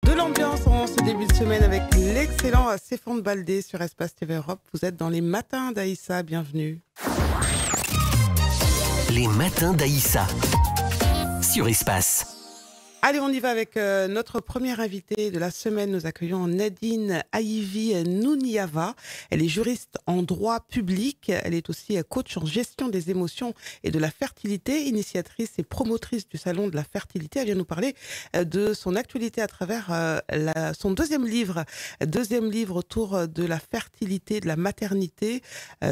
De l'ambiance en ce début de semaine avec l'excellent Stéphane Baldé sur Espace TV Europe. Vous êtes dans les matins d'Aïssa, bienvenue. Les matins d'Aïssa sur Espace. Allez, on y va avec notre première invitée de la semaine. Nous accueillons Nadine Aivi Nouniava. Elle est juriste en droit public. Elle est aussi coach en gestion des émotions et de la fertilité, initiatrice et promotrice du Salon de la fertilité. Elle vient nous parler de son actualité à travers son deuxième livre autour de la fertilité, de la maternité.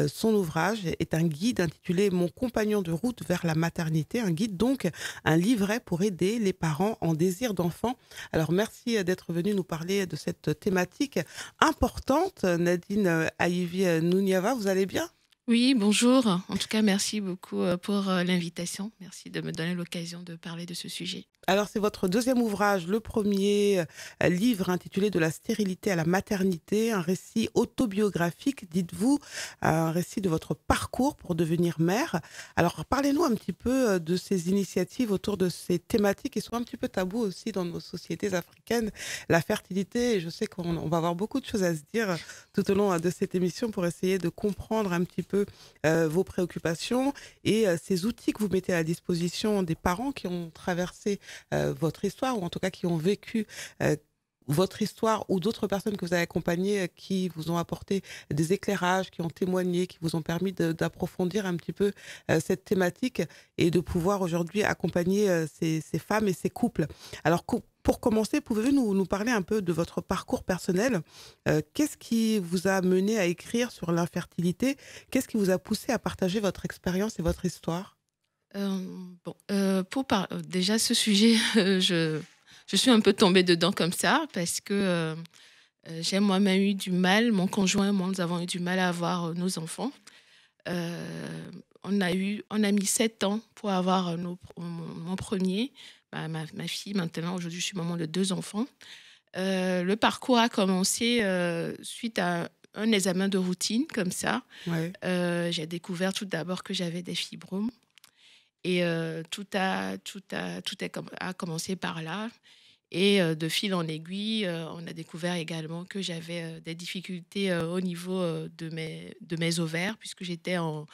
Son ouvrage est un guide intitulé « Mon compagnon de route vers la maternité ». Un guide donc, un livret pour aider les parents en désir d'enfant. Alors, merci d'être venue nous parler de cette thématique importante. Nadine Aivi Nouniava, vous allez bien ? Oui, bonjour. En tout cas, merci beaucoup pour l'invitation. Merci de me donner l'occasion de parler de ce sujet. Alors, c'est votre deuxième ouvrage, le premier livre intitulé « De la stérilité à la maternité », un récit autobiographique, dites-vous, un récit de votre parcours pour devenir mère. Alors, parlez-nous un petit peu de ces initiatives autour de ces thématiques qui sont un petit peu tabous aussi dans nos sociétés africaines. La fertilité, je sais qu'on va avoir beaucoup de choses à se dire tout au long de cette émission pour essayer de comprendre un petit peu vos préoccupations et ces outils que vous mettez à la disposition des parents qui ont traversé votre histoire, ou en tout cas qui ont vécu votre histoire, ou d'autres personnes que vous avez accompagnées qui vous ont apporté des éclairages, qui ont témoigné, qui vous ont permis d'approfondir un petit peu cette thématique et de pouvoir aujourd'hui accompagner ces femmes et ces couples. Alors, pour commencer, pouvez-vous nous parler un peu de votre parcours personnel ? Qu'est-ce qui vous a mené à écrire sur l'infertilité ? Qu'est-ce qui vous a poussé à partager votre expérience et votre histoire ? Déjà, ce sujet, je suis un peu tombée dedans comme ça parce que j'ai moi-même eu du mal, mon conjoint et moi, nous avons eu du mal à avoir nos enfants. On a mis 7 ans pour avoir mon premier, ma fille. Maintenant, aujourd'hui, je suis maman de 2 enfants. Le parcours a commencé suite à un examen de routine comme ça. Ouais. J'ai découvert tout d'abord que j'avais des fibromes. Et tout a commencé par là. Et de fil en aiguille, on a découvert également que j'avais des difficultés au niveau de mes ovaires, puisque j'étais en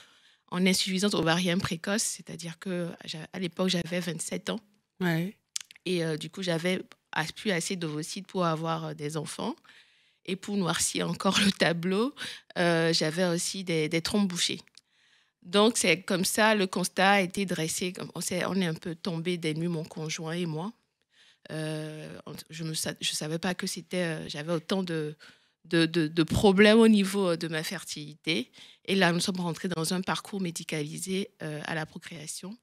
insuffisance ovarienne précoce, c'est-à-dire qu'à l'époque, j'avais 27 ans. Ouais. Et du coup, j'avais plus assez d'ovocytes pour avoir des enfants. Et pour noircir encore le tableau, j'avais aussi des trompes bouchées. Donc, c'est comme ça, le constat a été dressé. On est un peu tombés des nues, mon conjoint et moi. Je ne savais pas que j'avais autant de problèmes au niveau de ma fertilité. Et là, nous sommes rentrés dans un parcours médicalisé à la procréation.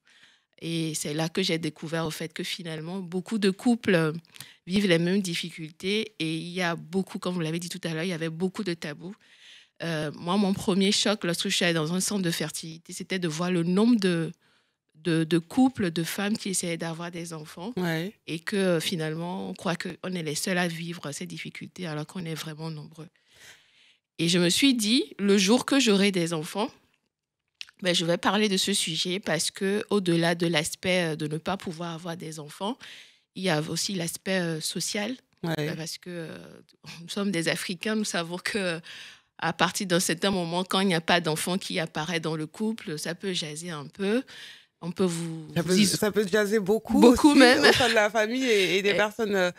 Et c'est là que j'ai découvert au fait que finalement, beaucoup de couples vivent les mêmes difficultés. Et il y a beaucoup, comme vous l'avez dit tout à l'heure, il y avait beaucoup de tabous. Moi, mon premier choc, lorsque je suis allée dans un centre de fertilité, c'était de voir le nombre de couples, de femmes qui essayaient d'avoir des enfants. Ouais. Et que finalement, on croit qu'on est les seuls à vivre ces difficultés alors qu'on est vraiment nombreux. Et je me suis dit, le jour que j'aurai des enfants, je vais parler de ce sujet parce qu'au-delà de l'aspect de ne pas pouvoir avoir des enfants, il y a aussi l'aspect social. Ouais. Parce que nous sommes des Africains, nous savons que à partir d'un certain moment, quand il n'y a pas d'enfant qui apparaît dans le couple, ça peut jaser un peu. On peut Ça peut jaser beaucoup aussi, même. au sein de la famille et des personnes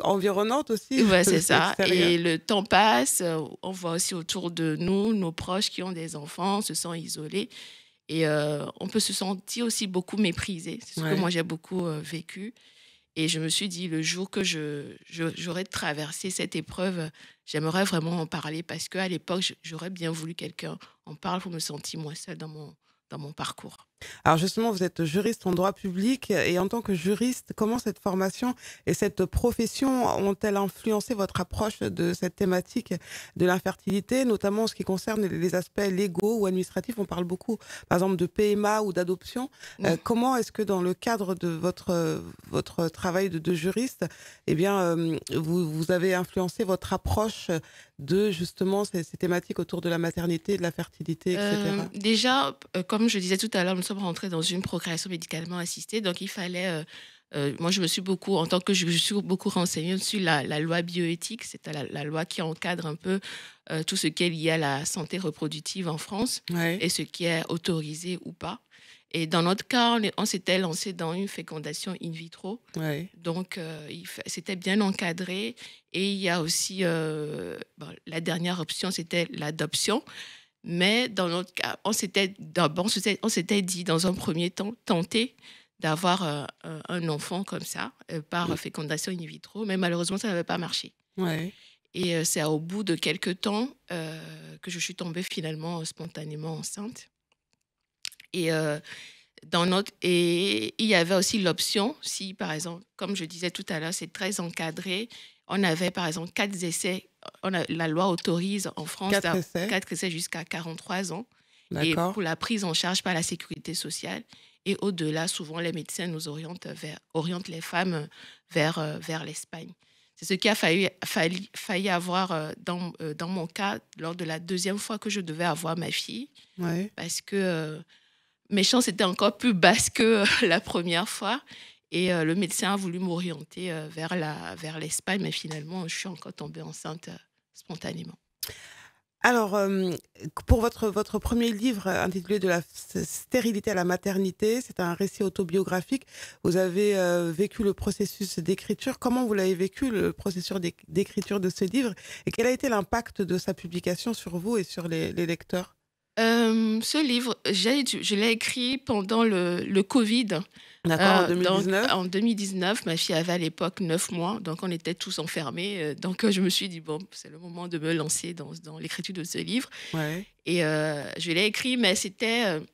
environnantes aussi. Ouais, c'est ça. Extérieures. Et le temps passe. On voit aussi autour de nous, nos proches qui ont des enfants se sentent isolés. Et on peut se sentir aussi beaucoup méprisé. C'est ce que moi, j'ai beaucoup vécu. Et je me suis dit, le jour que j'aurais traversé cette épreuve, j'aimerais vraiment en parler parce qu'à l'époque, j'aurais bien voulu quelqu'un en parle pour me sentir moins seule dans mon parcours. Alors justement, vous êtes juriste en droit public et en tant que juriste, comment cette formation et cette profession ont-elles influencé votre approche de cette thématique de l'infertilité, notamment en ce qui concerne les aspects légaux ou administratifs? On parle beaucoup, par exemple, de PMA ou d'adoption. Comment est-ce que dans le cadre de votre travail de juriste, eh bien, vous avez influencé votre approche de justement ces thématiques autour de la maternité, de la fertilité, etc. Déjà, comme je disais tout à l'heure, nous sommes rentrés dans une procréation médicalement assistée, donc il fallait Moi, je me suis beaucoup, en tant que je suis beaucoup renseignée sur la loi bioéthique, c'est la loi qui encadre un peu tout ce qui est lié à la santé reproductive en France Ouais. et ce qui est autorisé ou pas. Et dans notre cas, on s'était lancé dans une fécondation in vitro. Ouais. Donc, c'était bien encadré. Et il y a aussi, la dernière option, c'était l'adoption. Mais dans notre cas, on s'était dit dans un premier temps, tenter d'avoir un enfant comme ça, par fécondation in vitro. Mais malheureusement, ça n'avait pas marché. Ouais. Et c'est au bout de quelques temps que je suis tombée finalement spontanément enceinte. Et et il y avait aussi l'option, si par exemple, comme je disais tout à l'heure, c'est très encadré. On avait par exemple 4 essais. La loi autorise en France 4 essais. 4 essais jusqu'à 43 ans. Et D'accord. pour la prise en charge par la sécurité sociale. Et au-delà, souvent, les médecins nous orientent les femmes vers l'Espagne. C'est ce qui a failli avoir dans mon cas lors de la deuxième fois que je devais avoir ma fille. Ouais. Parce que mes chances étaient encore plus basses que la première fois. Et le médecin a voulu m'orienter vers l'Espagne, mais finalement, je suis encore tombée enceinte spontanément. Alors, pour votre premier livre intitulé De la stérilité à la maternité, c'est un récit autobiographique. Vous avez vécu le processus d'écriture. Comment vous l'avez vécu, le processus d'écriture de ce livre? Et quel a été l'impact de sa publication sur vous et sur les lecteurs? Ce livre, je l'ai écrit pendant le Covid. D'accord, en Donc, 2019. en 2019, ma fille avait à l'époque 9 mois, donc on était tous enfermés. Donc, je me suis dit, bon, c'est le moment de me lancer dans l'écriture de ce livre. Ouais. Et je l'ai écrit, mais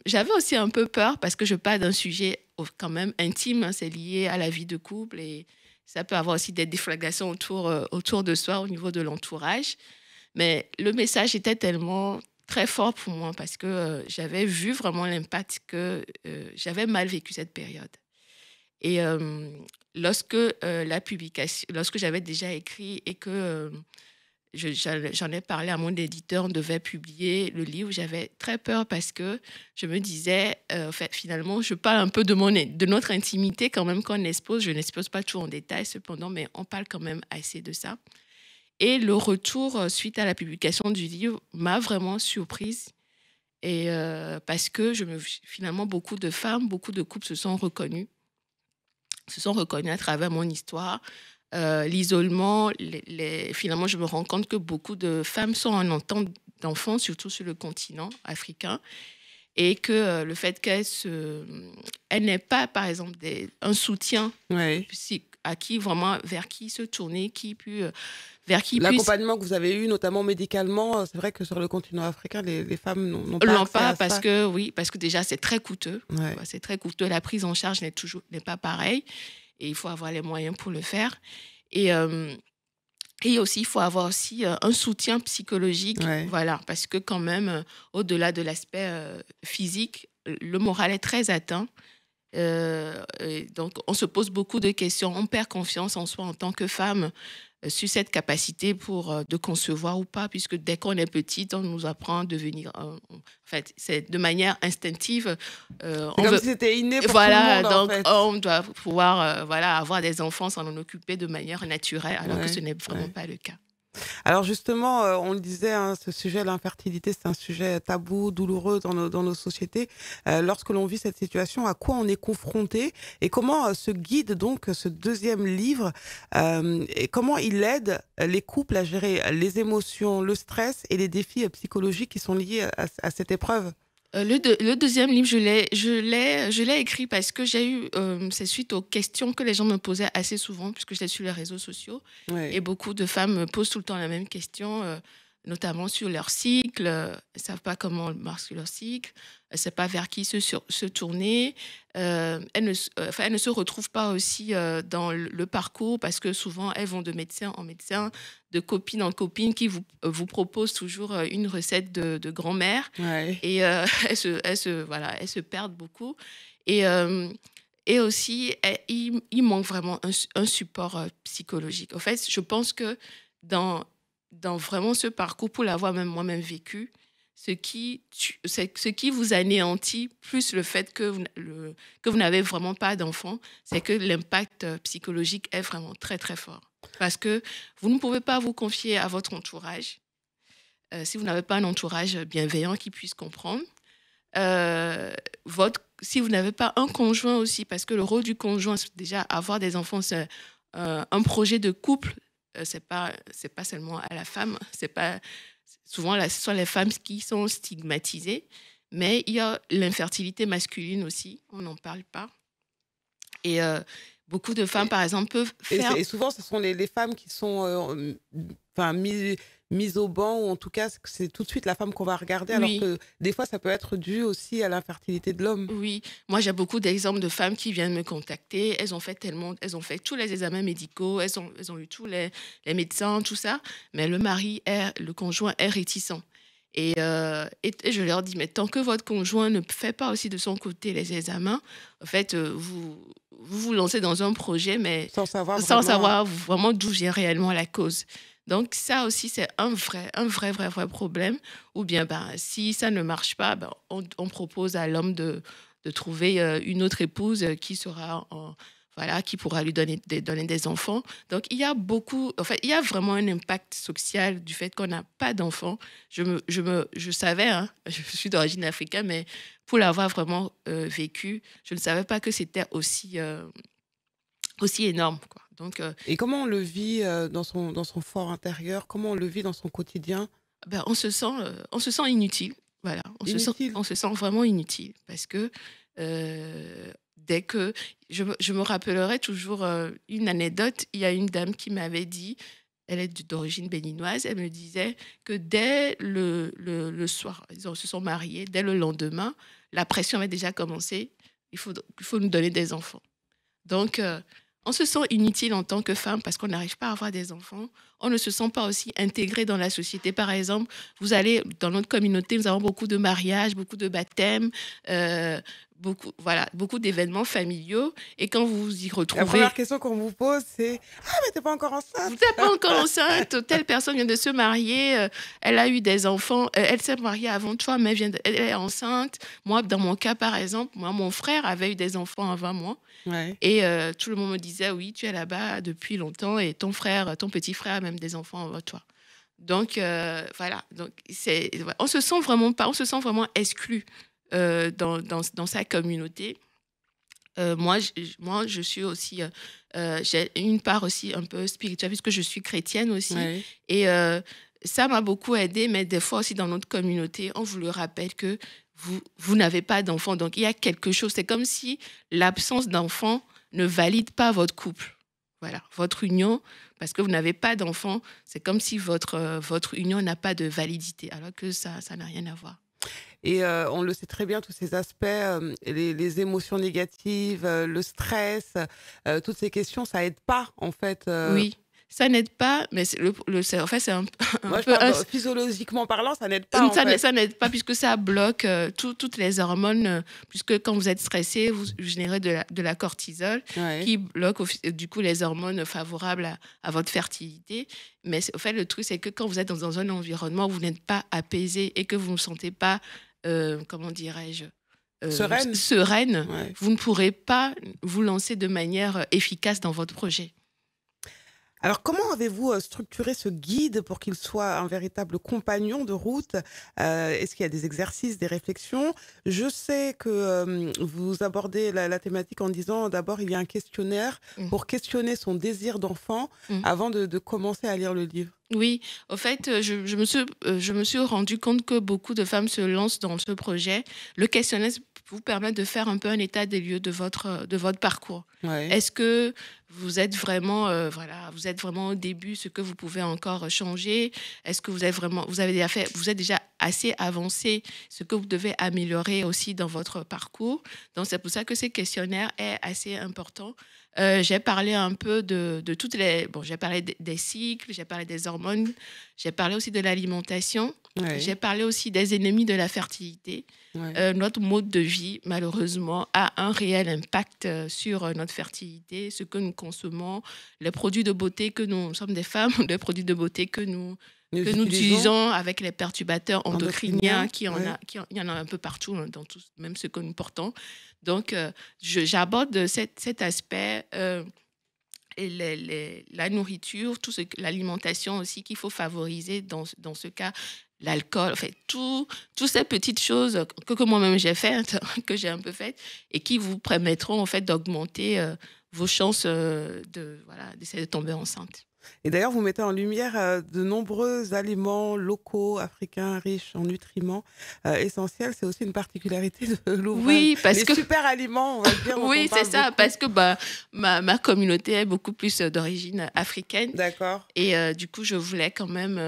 j'avais aussi un peu peur parce que je parle d'un sujet quand même intime, hein, c'est lié à la vie de couple et ça peut avoir aussi des déflagrations autour de soi au niveau de l'entourage. Mais le message était tellement très fort pour moi parce que j'avais vu vraiment l'impact que j'avais mal vécu cette période. Et lorsque lorsque j'avais déjà écrit et que j'en ai parlé à mon éditeur, on devait publier le livre, j'avais très peur parce que je me disais, en fait, finalement, je parle un peu de notre intimité quand même qu'on expose. Je n'expose pas tout en détail cependant, mais on parle quand même assez de ça. Et le retour suite à la publication du livre m'a vraiment surprise. Et parce que finalement, beaucoup de femmes, beaucoup de couples se sont reconnus à travers mon histoire. L'isolement, finalement, je me rends compte que beaucoup de femmes sont en attente d'enfants, surtout sur le continent africain. Et que le fait qu'elles n'aient pas, par exemple, un soutien Ouais. vers qui se tourner, vers qui puisse L'accompagnement que vous avez eu, notamment médicalement, c'est vrai que sur le continent africain, les femmes n'ont pas l'ont accès pas à ça. parce que déjà c'est très coûteux. Ouais. C'est très coûteux. La prise en charge n'est pas pareille et il faut avoir les moyens pour le faire. Et aussi, il faut avoir aussi un soutien psychologique, Ouais. voilà, parce que quand même, au-delà de l'aspect physique, le moral est très atteint. Et donc, on se pose beaucoup de questions. On perd confiance en soi en tant que femme sur cette capacité de concevoir ou pas, puisque dès qu'on est petite, on nous apprend à devenir... en fait, c'est de manière instinctive. C'est comme si c'était inné pour tout le monde, en donc fait. on doit pouvoir avoir des enfants, s'en en occuper de manière naturelle, alors que Ouais, ce n'est vraiment ouais. pas le cas. Alors justement, on le disait, hein, ce sujet, l'infertilité, c'est un sujet tabou, douloureux dans nos sociétés. Lorsque l'on vit cette situation, à quoi on est confronté et comment se guide donc ce deuxième livre et comment il aide les couples à gérer les émotions, le stress et les défis psychologiques qui sont liés à cette épreuve? Le deuxième livre, je l'ai écrit parce que c'est suite aux questions que les gens me posaient assez souvent, puisque j'étais sur les réseaux sociaux. Ouais. Et beaucoup de femmes me posent tout le temps la même question, notamment sur leur cycle. Elles ne savent pas comment marche leur cycle. Elles ne savent pas vers qui se tourner. Elles ne se retrouvent pas aussi dans le parcours parce que souvent, elles vont de médecin en médecin, de copine en copine qui vous proposent toujours une recette de grand-mère. Ouais. Et elles se perdent beaucoup. Et aussi, il manque vraiment un support psychologique. En fait, je pense que dans vraiment ce parcours, pour l'avoir même moi-même vécu, c'est ce qui vous anéantit, plus le fait que que vous n'avez vraiment pas d'enfant, c'est que l'impact psychologique est vraiment très, très fort. Parce que vous ne pouvez pas vous confier à votre entourage si vous n'avez pas un entourage bienveillant qui puisse comprendre. Euh, Si vous n'avez pas un conjoint aussi, parce que le rôle du conjoint, c'est déjà avoir des enfants, c'est un projet de couple. C'est pas seulement à la femme. C'est pas souvent ce sont les femmes qui sont stigmatisées, mais il y a l'infertilité masculine aussi. On n'en parle pas. Et beaucoup de femmes, par exemple, peuvent faire. Et souvent, ce sont les femmes qui sont enfin, mises au banc, ou en tout cas, c'est tout de suite la femme qu'on va regarder, alors Oui. que des fois, ça peut être dû aussi à l'infertilité de l'homme. Oui, moi j'ai beaucoup d'exemples de femmes qui viennent me contacter. Elles ont fait tous les examens médicaux, elles ont eu tous les médecins, tout ça, mais le conjoint est réticent. Et je leur dis, mais tant que votre conjoint ne fait pas aussi de son côté les examens, en fait, vous lancez dans un projet, mais Sans savoir sans vraiment. savoir vraiment d'où vient réellement la cause. Donc ça aussi, c'est un vrai problème. Ou bien, ben, si ça ne marche pas, ben, on propose à l'homme de trouver une autre épouse qui sera voilà, qui pourra lui donner des enfants. Donc il y a il y a vraiment un impact social du fait qu'on n'a pas d'enfants. Je savais, hein, je suis d'origine africaine, mais pour l'avoir vraiment vécu, je ne savais pas que c'était aussi énorme, quoi. Donc, Et comment on le vit dans son fort intérieur? Comment on le vit dans son quotidien? ben, on se sent inutile. Voilà, Inutile. on se sent vraiment inutile parce que dès que je me rappellerai toujours une anecdote. Il y a une dame qui m'avait dit, elle est d'origine béninoise, elle me disait que dès le soir, ils se sont mariés, dès le lendemain, la pression avait déjà commencé. Il faut nous donner des enfants. Donc, on se sent inutile en tant que femme parce qu'on n'arrive pas à avoir des enfants. On ne se sent pas aussi intégré dans la société. Par exemple, vous allez dans notre communauté, nous avons beaucoup de mariages, beaucoup de baptêmes, beaucoup d'événements familiaux. Et quand vous vous y La retrouvez, première question qu'on vous pose, c'est: ah, mais t'es pas encore enceinte? vous n'êtes pas encore enceinte, telle personne vient de se marier, elle a eu des enfants, elle s'est mariée avant toi, mais elle est enceinte. Moi, dans mon cas, par exemple, mon frère avait eu des enfants avant moi. Ouais. Et tout le monde me disait, oui, tu es là-bas depuis longtemps et ton petit frère a même des enfants avant toi. Donc, voilà. Donc, on se sent vraiment exclu dans sa communauté. Moi, je suis aussi, j'ai une part aussi un peu spirituelle puisque je suis chrétienne aussi. Ouais. Et ça m'a beaucoup aidée, mais des fois aussi dans notre communauté, on vous le rappelle que vous n'avez pas d'enfant. Donc, il y a quelque chose. C'est comme si l'absence d'enfant ne valide pas votre couple. Voilà, votre union, parce que vous n'avez pas d'enfant, c'est comme si votre union n'a pas de validité, alors que ça n'a rien à voir. Et on le sait très bien, tous ces aspects, les émotions négatives, le stress, toutes ces questions, ça aide pas, en fait. Oui, ça n'aide pas, mais en fait, c'est Moi, je peu parle physiologiquement parlant, ça n'aide pas, en fait. ça n'aide pas puisque ça bloque toutes les hormones, puisque quand vous êtes stressé, vous générez de la cortisol Ouais. qui bloque du coup les hormones favorables à votre fertilité. Mais au fait, le truc, c'est que quand vous êtes dans un environnement où vous n'êtes pas apaisé et que vous ne vous sentez pas, comment dirais-je, sereine, Ouais. vous ne pourrez pas vous lancer de manière efficace dans votre projet. Alors, comment avez-vous structuré ce guide pour qu'il soit un véritable compagnon de route? Est-ce qu'il y a des exercices, des réflexions? Je sais que vous abordez la thématique en disant, d'abord, il y a un questionnaire Mm. pour questionner son désir d'enfant Mm. avant de commencer à lire le livre. Oui, au fait, je me suis rendu compte que beaucoup de femmes se lancent dans ce projet. Le questionnaire vous permet de faire un peu un état des lieux de votre parcours. Ouais. Est-ce que vous êtes vraiment, vous êtes vraiment au début, ce que vous pouvez encore changer? Est-ce que vous êtes déjà assez avancé, ce que vous devez améliorer aussi dans votre parcours? Donc, c'est pour ça que ces questionnaires est assez important. J'ai parlé un peu de toutes les... Bon, j'ai parlé des cycles, j'ai parlé des hormones, j'ai parlé aussi de l'alimentation. Oui, J'ai parlé aussi des ennemis de la fertilité. oui. Notre mode de vie, malheureusement, a un réel impact sur notre fertilité, ce que nous consommons, les produits de beauté que nous sommes des femmes, les produits de beauté Nous que nous utilisons utilisons avec les perturbateurs endocriniens, endocriniens. Oui, il y en a un peu partout, hein, dans tout, même ce que nous portons. Donc, j'aborde cet aspect. Et la nourriture, l'alimentation aussi qu'il faut favoriser dans ce cas, l'alcool, en fait, toutes ces petites choses que moi-même j'ai faites, que j'ai un peu faites, et qui vous permettront en fait d'augmenter vos chances voilà, d'essayer de tomber enceinte. et d'ailleurs, vous mettez en lumière de nombreux aliments locaux africains riches en nutriments essentiels. C'est aussi une particularité de l'ouvrage. Oui, parce Les que super aliments, on va dire, dont on oui, c'est parle ça, beaucoup. parce que bah, ma communauté est beaucoup plus d'origine africaine. D'accord. Et du coup, je voulais quand même...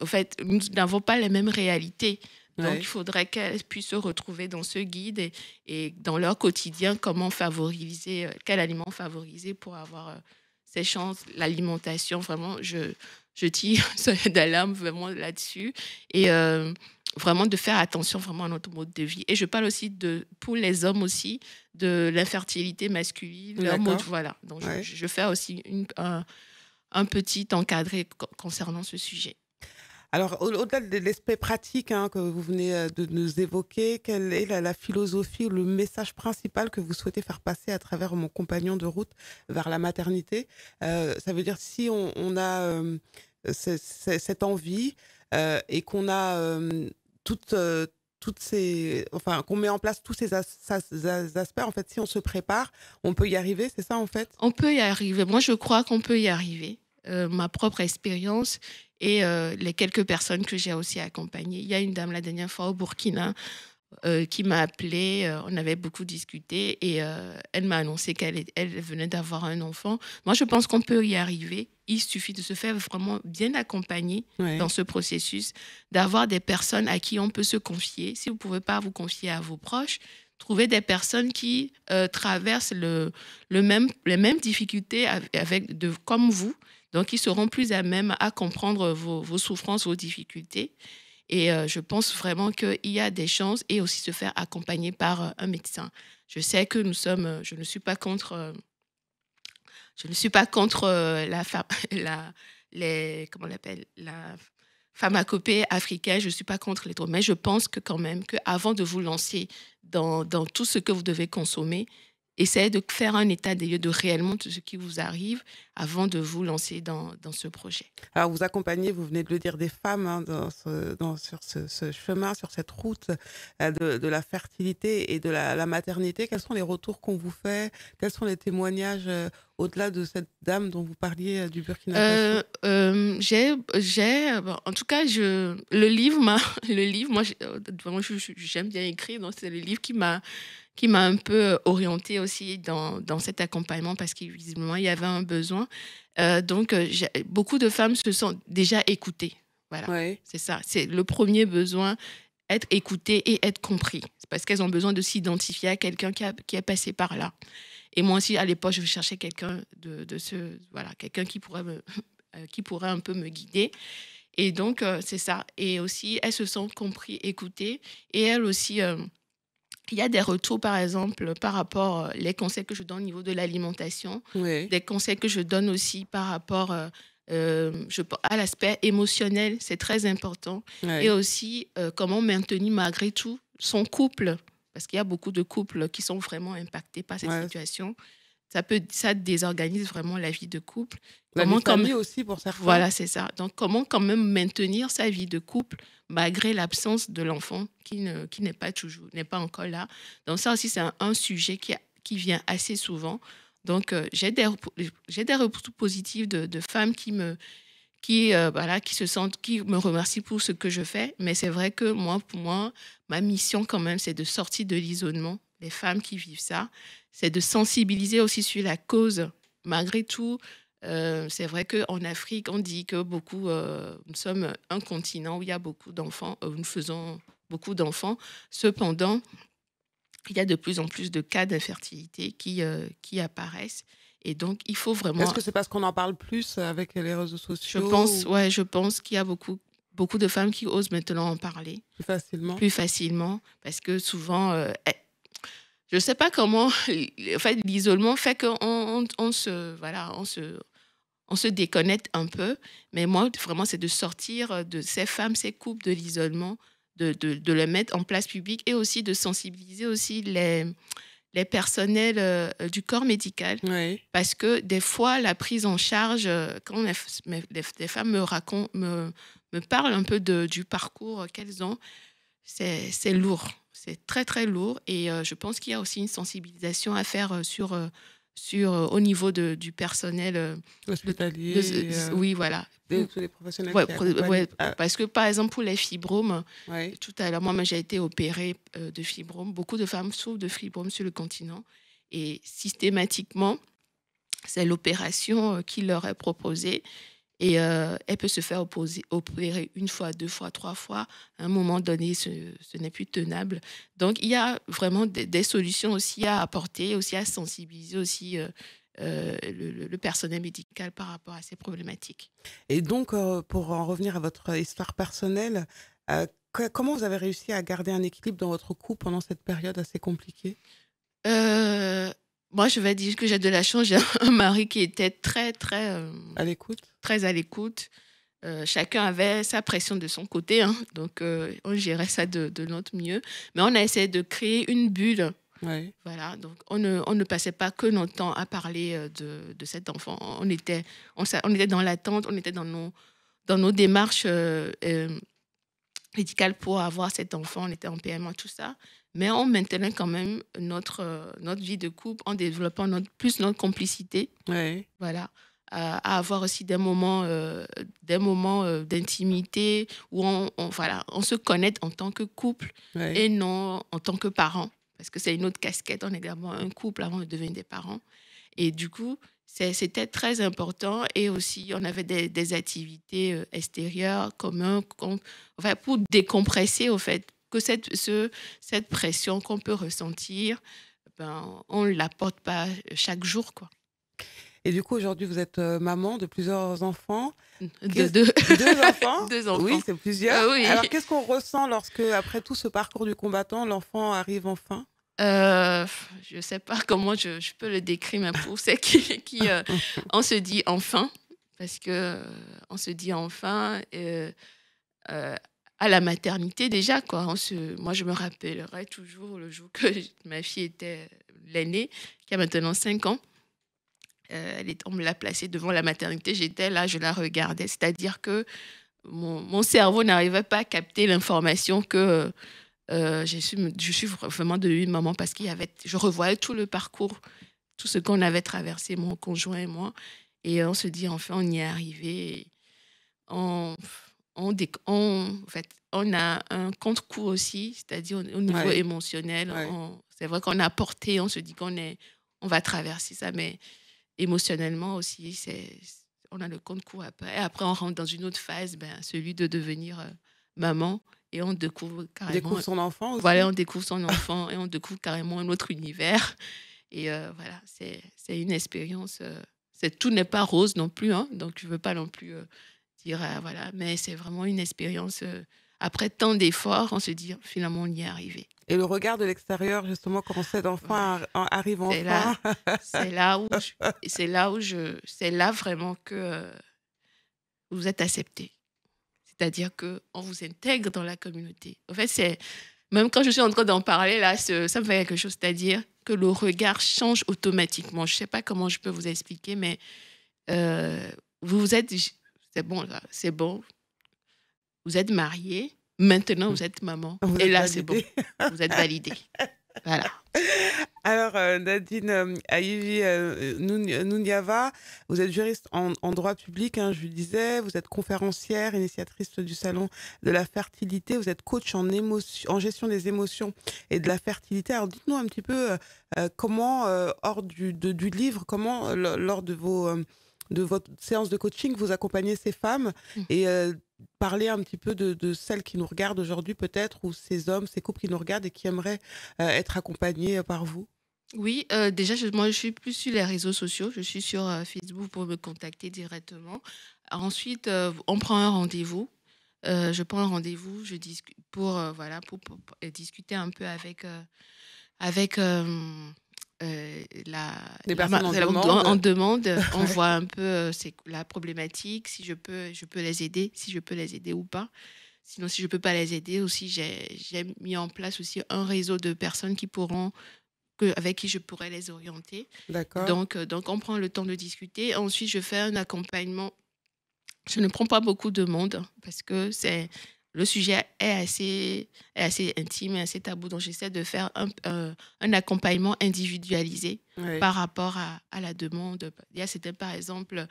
en fait, nous n'avons pas les mêmes réalités. Donc, il Oui. faudrait qu'elles puissent se retrouver dans ce guide et dans leur quotidien, comment favoriser, quel aliment favoriser pour avoir ces chances. L'alimentation, vraiment, je tire d'alarme vraiment là-dessus. Et vraiment de faire attention vraiment à notre mode de vie. Et je parle aussi, pour les hommes aussi, de l'infertilité masculine, leur mode, D'accord. voilà. Donc, Oui. je fais aussi un petit encadré concernant ce sujet. Alors, au-delà de l'aspect pratique que vous venez de nous évoquer, quelle est la philosophie ou le message principal que vous souhaitez faire passer à travers mon compagnon de route vers la maternité? Ça veut dire si on a cette envie et qu'on a toutes, toutes ces, enfin, qu'on met en place tous ces aspects, en fait, si on se prépare, on peut y arriver, c'est ça en fait? On peut y arriver. Moi, je crois qu'on peut y arriver. Ma propre expérience et les quelques personnes que j'ai aussi accompagnées. Il y a une dame la dernière fois au Burkina qui m'a appelée, on avait beaucoup discuté et elle m'a annoncé elle venait d'avoir un enfant. Moi, je pense qu'on peut y arriver. Il suffit de se faire vraiment bien accompagner dans Oui, ce processus, d'avoir des personnes à qui on peut se confier. Si vous ne pouvez pas vous confier à vos proches, trouver des personnes qui traversent les mêmes difficultés comme vous. Donc, ils seront plus à même à comprendre vos souffrances, vos difficultés. Et je pense vraiment qu'il y a des chances et aussi se faire accompagner par un médecin. Je sais que je ne suis pas contre, la, comment on l'appelle, la pharmacopée africaine, je ne suis pas contre les drogues, mais je pense que quand même qu'avant de vous lancer dans tout ce que vous devez consommer, essayez de faire un état des lieux de réellement tout ce qui vous arrive avant de vous lancer dans ce projet. alors vous accompagnez, vous venez de le dire, des femmes sur ce chemin, sur cette route de la fertilité et de la maternité. Quels sont les retours qu'on vous fait? Quels sont les témoignages au-delà de cette dame dont vous parliez du Burkina Faso? Bon, en tout cas, le livre, le livre, moi, vraiment, j'aime bien écrire, donc c'est le livre qui m'a un peu orientée aussi dans cet accompagnement parce qu'il visiblement il y avait un besoin. Donc, beaucoup de femmes se sont déjà écoutées. Voilà, Oui, c'est ça. C'est le premier besoin, être écoutée et être compris. C'est parce qu'elles ont besoin de s'identifier à quelqu'un qui est passé par là. Et moi aussi, à l'époque, je cherchais quelqu'un voilà, quelqu'un qui pourrait qui pourrait un peu me guider. Et donc, c'est ça. Et aussi, elles se sont compris, écoutées. Et elles aussi, il y a des retours, par exemple, par rapport les conseils que je donne au niveau de l'alimentation, oui, des conseils que je donne aussi par rapport à l'aspect émotionnel, c'est très important. Et oui. aussi, comment maintenir malgré tout son couple, parce qu'il y a beaucoup de couples qui sont vraiment impactés par cette Ouais. situation. Ça désorganise vraiment la vie de couple. La vie Comment, de comme, famille aussi pour certains. voilà, c'est ça. Donc, comment quand même maintenir sa vie de couple malgré l'absence de l'enfant qui n'est pas encore là. Donc, ça aussi, c'est un sujet qui vient assez souvent. Donc, j'ai des retours positifs de femmes voilà, qui me remercient pour ce que je fais. Mais c'est vrai que pour moi, ma mission quand même, c'est de sortir de l'isolement. Les femmes qui vivent ça, c'est de sensibiliser aussi sur la cause. Malgré tout, c'est vrai qu'en Afrique, on dit que nous sommes un continent où il y a beaucoup d'enfants, nous faisons beaucoup d'enfants. Cependant, il y a de plus en plus de cas d'infertilité qui apparaissent. Et donc, il faut Est-ce vraiment, que c'est parce qu'on en parle plus avec les réseaux sociaux ou- je pense qu'il y a beaucoup. beaucoup de femmes qui osent maintenant en parler Plus facilement. plus facilement parce que souvent, je ne sais pas comment, en fait, l'isolement fait qu'on on se déconnecte un peu. Mais moi, vraiment, c'est de sortir de ces femmes, ces couples de l'isolement, de les mettre en place publique et aussi de sensibiliser aussi les personnels du corps médical. Oui. Parce que des fois, la prise en charge, quand les femmes me parlent un peu du parcours qu'elles ont, c'est lourd. C'est très, très lourd. Et je pense qu'il y a aussi une sensibilisation à faire au niveau du personnel. Hospitalier, Oui, voilà. tous les professionnels Ouais, qui accompagnent. ouais, parce que, par exemple, pour les fibromes, Oui. tout à l'heure, moi, j'ai été opérée de fibromes. Beaucoup de femmes souffrent de fibromes sur le continent. Et systématiquement, c'est l'opération qui leur est proposée. Et elle peut se faire opérer une fois, deux fois, trois fois. À un moment donné, ce n'est plus tenable. Donc, il y a vraiment des solutions aussi à apporter, aussi à sensibiliser aussi le personnel médical par rapport à ces problématiques. Et donc, pour en revenir à votre histoire personnelle, comment vous avez réussi à garder un équilibre dans votre couple pendant cette période assez compliquée? Euh, Moi, je vais dire que j'ai de la chance. J'ai un mari qui était très, très, À l'écoute? très à l'écoute. Chacun avait sa pression de son côté, hein, donc on gérait ça de notre mieux. Mais on a essayé de créer une bulle. Oui. Voilà, donc on ne passait pas que notre temps à parler de cet enfant. On était dans l'attente, on était dans nos démarches médicales pour avoir cet enfant. On était en PMA, tout ça. Mais on maintenait quand même notre vie de couple en développant plus notre complicité. Oui. Voilà. À avoir aussi des moments d'intimité où voilà, on se connaît en tant que couple Oui. et non en tant que parents. Parce que c'est une autre casquette. On est d'abord un couple avant de devenir des parents. Et du coup, c'était très important. Et aussi, on avait des activités extérieures communes enfin, pour décompresser, au fait, que cette pression qu'on peut ressentir, ben, on ne la porte pas chaque jour, quoi. Et du coup, aujourd'hui, vous êtes maman de plusieurs enfants. De Deux enfants? deux enfants. Oui, c'est plusieurs. Oui. Alors, qu'est-ce qu'on ressent lorsque, après tout ce parcours du combattant, l'enfant arrive enfin? Je ne sais pas comment je peux le décrire, mais pour ceux on se dit enfin, parce que on se dit enfin euh, à la maternité déjà, quoi. Moi, je me rappellerai toujours le jour que ma fille était l'aînée, qui a maintenant 5 ans. On me l'a placée devant la maternité, j'étais là, je la regardais. C'est-à-dire que mon cerveau n'arrivait pas à capter l'information que je suis vraiment devenue maman parce je revoyais tout le parcours, tout ce qu'on avait traversé, mon conjoint et moi. Et on se dit, enfin, on y est arrivé. Et en fait, on a un contre-coup aussi, c'est-à-dire au niveau Ouais. émotionnel. Ouais. C'est vrai qu'on a porté, on se dit on va traverser ça, mais émotionnellement aussi, on a le contre-coup après. Et après, on rentre dans une autre phase, celui de devenir maman. Et on découvre carrément. Découvre son enfant aussi. Voilà, on découvre son enfant et on découvre carrément un autre univers. Et voilà, c'est une expérience. Tout n'est pas rose non plus, hein, donc je ne veux pas non plus dire, voilà, mais c'est vraiment une expérience. Après tant d'efforts, on se dit, finalement, on y est arrivé. Et le regard de l'extérieur, justement, quand cet enfant arrive C'est enfin. C'est là vraiment que vous êtes accepté. C'est-à-dire qu'on vous intègre dans la communauté. En fait, même quand je suis en train d'en parler, là, ça me fait quelque chose. C'est-à-dire que le regard change automatiquement. Je ne sais pas comment je peux vous expliquer, mais vous êtes... C'est bon, là, c'est bon. Vous êtes marié. Maintenant, vous êtes maman. Vous Et êtes là, c'est bon. validée. Vous êtes validé. Voilà. Alors, Nadine Ayivi Nouniava, vous êtes juriste en droit public, hein, je le disais, vous êtes conférencière, initiatrice du Salon de la fertilité, vous êtes coach en gestion des émotions et de la fertilité. Alors, dites-nous un petit peu comment, hors du livre, comment, lors de votre séance de coaching, vous accompagnez ces femmes et parler un petit peu de celles qui nous regardent aujourd'hui peut-être, ou ces hommes, ces couples qui nous regardent et qui aimeraient être accompagnés par vous. Oui, déjà, moi, je suis plus sur les réseaux sociaux. Je suis sur Facebook pour me contacter directement. Ensuite, on prend un rendez-vous. je prends un rendez-vous, je discute pour, voilà, pour discuter un peu avec, Des personnes en la en demande. demande. On Ouais. voit un peu, c'est la problématique, si je peux les aider, si je peux les aider ou pas. Sinon, si je peux pas les aider aussi, j'ai mis en place aussi un réseau de personnes avec qui je pourrais les orienter. D'accord. Donc on prend le temps de discuter. Ensuite, je fais un accompagnement. Je ne prends pas beaucoup de monde parce que le sujet est assez intime et assez tabou. Donc, j'essaie de faire un accompagnement individualisé Oui. par rapport à la demande. Il y a certaines, par exemple,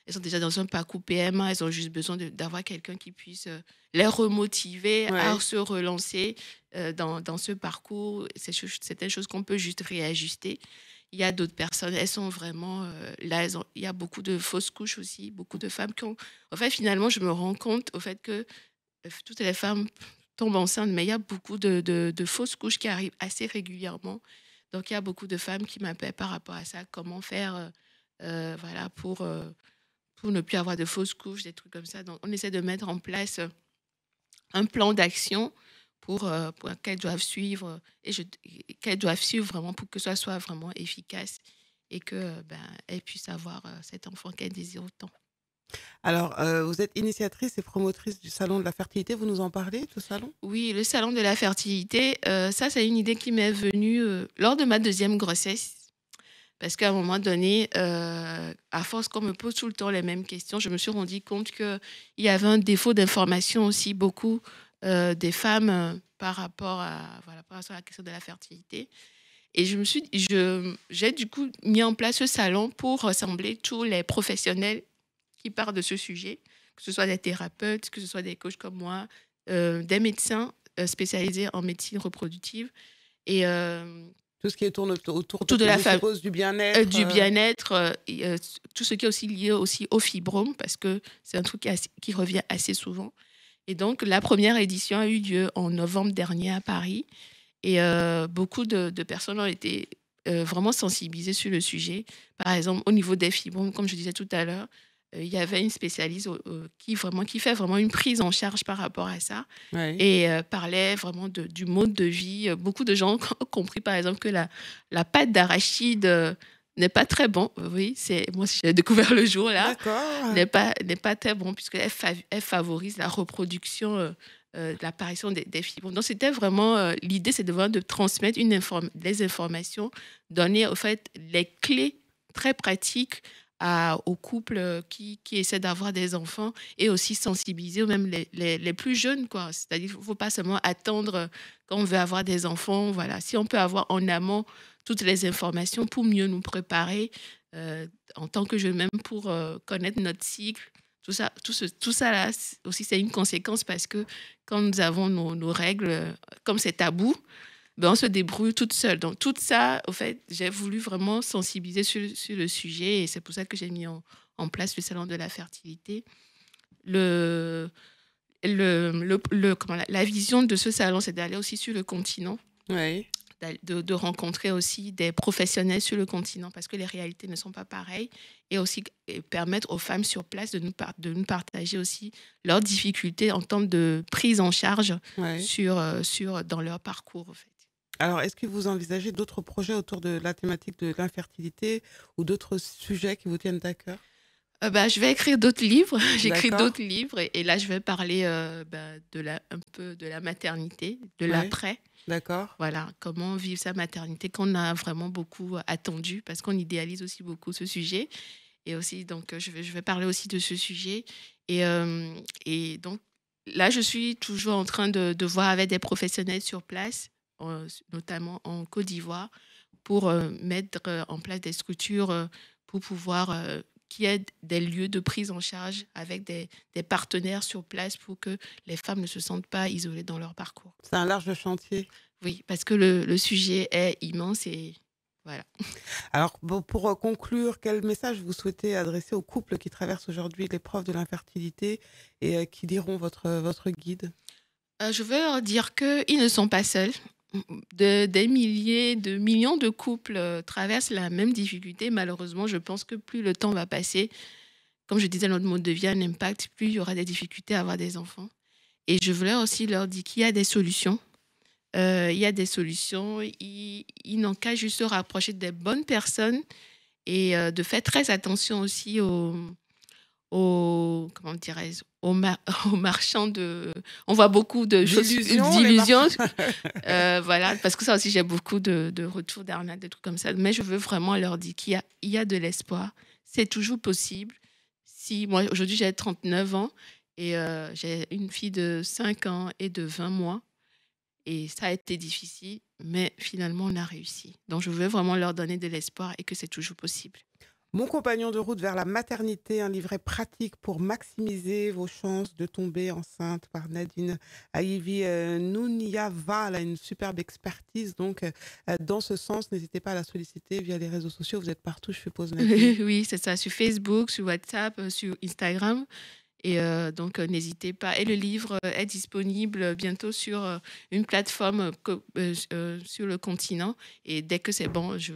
elles sont déjà dans un parcours PMA, elles ont juste besoin d'avoir quelqu'un qui puisse les remotiver à Oui. se relancer dans ce parcours. Certaines choses qu'on peut juste réajuster. Il y a d'autres personnes, elles sont vraiment là. Il y a beaucoup de fausses couches aussi, beaucoup de femmes qui ont. En fait, finalement, je me rends compte au fait que toutes les femmes tombent enceintes, mais il y a beaucoup de fausses couches qui arrivent assez régulièrement. Donc, il y a beaucoup de femmes qui m'appellent par rapport à ça. Comment faire voilà, pour ne plus avoir de fausses couches, des trucs comme ça. Donc, on essaie de mettre en place un plan d'action pour qu'elles doivent suivre qu'elles doivent suivre vraiment pour que ça soit vraiment efficace et que ben, elles puissent avoir cet enfant qu'elles désirent autant. Alors, vous êtes initiatrice et promotrice du salon de la fertilité. Vous nous en parlez, ce salon? Oui, le salon de la fertilité, ça, c'est une idée qui m'est venue lors de ma deuxième grossesse. Parce qu'à un moment donné, à force qu'on me pose tout le temps les mêmes questions, je me suis rendu compte qu'il y avait un défaut d'information aussi, beaucoup des femmes par rapport voilà, par rapport à la question de la fertilité. Et j'ai du coup mis en place ce salon pour rassembler tous les professionnels qui parlent de ce sujet, que ce soit des thérapeutes, que ce soit des coachs comme moi, des médecins spécialisés en médecine reproductive et Tout ce qui tourne autour tout de la je famille. suppose, du bien-être. Du bien-être, et tout ce qui est aussi lié aussi au fibrome, parce que c'est un truc qui revient assez souvent. Et donc, la première édition a eu lieu en novembre dernier à Paris. Et beaucoup de personnes ont été vraiment sensibilisées sur le sujet. Par exemple, au niveau des fibromes, comme je disais tout à l'heure, il y avait une spécialiste qui fait vraiment une prise en charge par rapport à ça Oui. et parlait vraiment du mode de vie. Beaucoup de gens ont compris, par exemple, que la pâte d'arachide n'est pas très bon. Oui, moi, j'ai découvert le jour là, D'accord. n'est pas très bon puisqu'elle elle favorise la reproduction, l'apparition des fibres. Donc, c'était vraiment l'idée, c'est de transmettre des informations, donner au fait les clés très pratiques aux couples qui essaient d'avoir des enfants et aussi sensibiliser même les plus jeunes, quoi. C'est-à-dire qu'il ne faut pas seulement attendre quand on veut avoir des enfants. Voilà. Si on peut avoir en amont toutes les informations pour mieux nous préparer en tant que jeunes, même pour connaître notre cycle, tout ça là aussi, c'est une conséquence parce que quand nous avons nos règles, comme c'est tabou, ben, on se débrouille toute seule. Donc, tout ça, au fait, j'ai voulu vraiment sensibiliser sur le sujet et c'est pour ça que j'ai mis en place le salon de la fertilité. Le, la vision de ce salon, c'est d'aller aussi sur le continent, Oui. de rencontrer aussi des professionnels sur le continent parce que les réalités ne sont pas pareilles et aussi permettre aux femmes sur place de nous partager aussi leurs difficultés en termes de prise en charge Oui. dans leur parcours, en fait. Alors, est-ce que vous envisagez d'autres projets autour de la thématique de l'infertilité ou d'autres sujets qui vous tiennent à cœur? Bah, je vais écrire d'autres livres. J'écris D'accord. d'autres livres et là, je vais parler un peu de la maternité, de Oui. l'après. D'accord. Voilà, comment vivre sa maternité qu'on a vraiment beaucoup attendu parce qu'on idéalise aussi beaucoup ce sujet. Et aussi, donc, je vais parler aussi de ce sujet. Et donc, là, je suis toujours en train de voir avec des professionnels sur place, notamment en Côte d'Ivoire, pour mettre en place des structures pour pouvoir qu'il y ait des lieux de prise en charge avec des partenaires sur place pour que les femmes ne se sentent pas isolées dans leur parcours. C'est un large chantier. Oui, parce que le sujet est immense et voilà. Alors, bon, pour conclure, quel message vous souhaitez adresser aux couples qui traversent aujourd'hui l'épreuve de l'infertilité et qui liront votre guide? Je veux leur dire qu'ils ne sont pas seuls. Des milliers, de millions de couples traversent la même difficulté. Malheureusement, je pense que plus le temps va passer, comme je disais, notre mode de vie a un impact, plus il y aura des difficultés à avoir des enfants. Et je voulais aussi leur dire qu'il y a des solutions. Il y a des solutions. Ils n'ont qu'à juste se rapprocher des bonnes personnes et de faire très attention aussi comment dirais-je, aux marchands de... On voit beaucoup de choses, d'illusions. Voilà, parce que ça aussi, j'ai beaucoup de retours d'arnaque, des trucs comme ça. Mais je veux vraiment leur dire il y a de l'espoir. C'est toujours possible. Si moi, aujourd'hui, j'ai 39 ans et j'ai une fille de 5 ans et de 20 mois. Et ça a été difficile, mais finalement, on a réussi. Donc, je veux vraiment leur donner de l'espoir et que c'est toujours possible. Mon compagnon de route vers la maternité, un livret pratique pour maximiser vos chances de tomber enceinte par Nadine Ayivi Nouniava. Elle a une superbe expertise. Donc, dans ce sens, n'hésitez pas à la solliciter via les réseaux sociaux. Vous êtes partout, je suppose, Nadine. Oui, c'est ça, sur Facebook, sur WhatsApp, sur Instagram. Et donc, n'hésitez pas. Et le livre est disponible bientôt sur une plateforme sur le continent. Et dès que c'est bon, je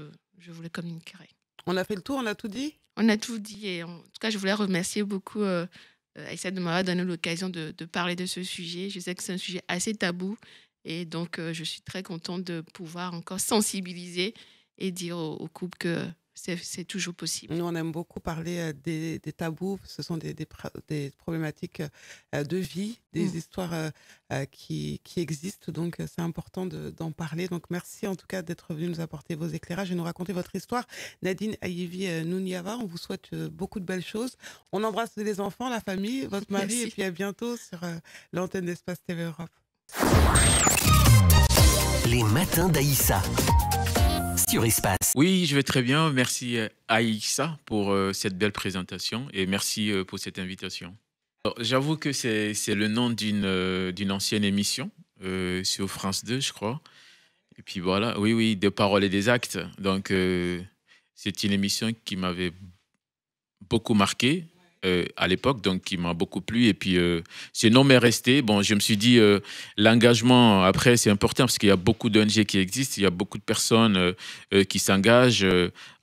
vous le communiquerai. On a fait le tour, on a tout dit? On a tout dit. Et en tout cas, je voulais remercier beaucoup Aïssa de m'avoir donné l'occasion de parler de ce sujet. Je sais que c'est un sujet assez tabou. Et donc, je suis très contente de pouvoir encore sensibiliser et dire aux couples que c'est toujours possible. Nous, on aime beaucoup parler des tabous. Ce sont des problématiques de vie, des histoires qui existent. Donc, c'est important d'en parler. Donc, merci en tout cas d'être venu nous apporter vos éclairages et nous raconter votre histoire. Nadine Ayivi Nouniava, on vous souhaite beaucoup de belles choses. On embrasse les enfants, la famille, votre mari. Merci. Et puis à bientôt sur l'antenne d'Espace TV Europe. Les matins d'Aïssa sur Espace. Oui, je vais très bien. Merci Aïssa pour cette belle présentation et merci pour cette invitation. Alors, j'avoue que c'est le nom d'une ancienne émission sur France 2, je crois. Et puis voilà, oui, des paroles et des actes. Donc, c'est une émission qui m'avait beaucoup marqué à l'époque, donc qui m'a beaucoup plu. Et puis, ce nom m'est resté. Bon, je me suis dit, l'engagement, après, c'est important parce qu'il y a beaucoup d'ONG qui existent, il y a beaucoup de personnes qui s'engagent.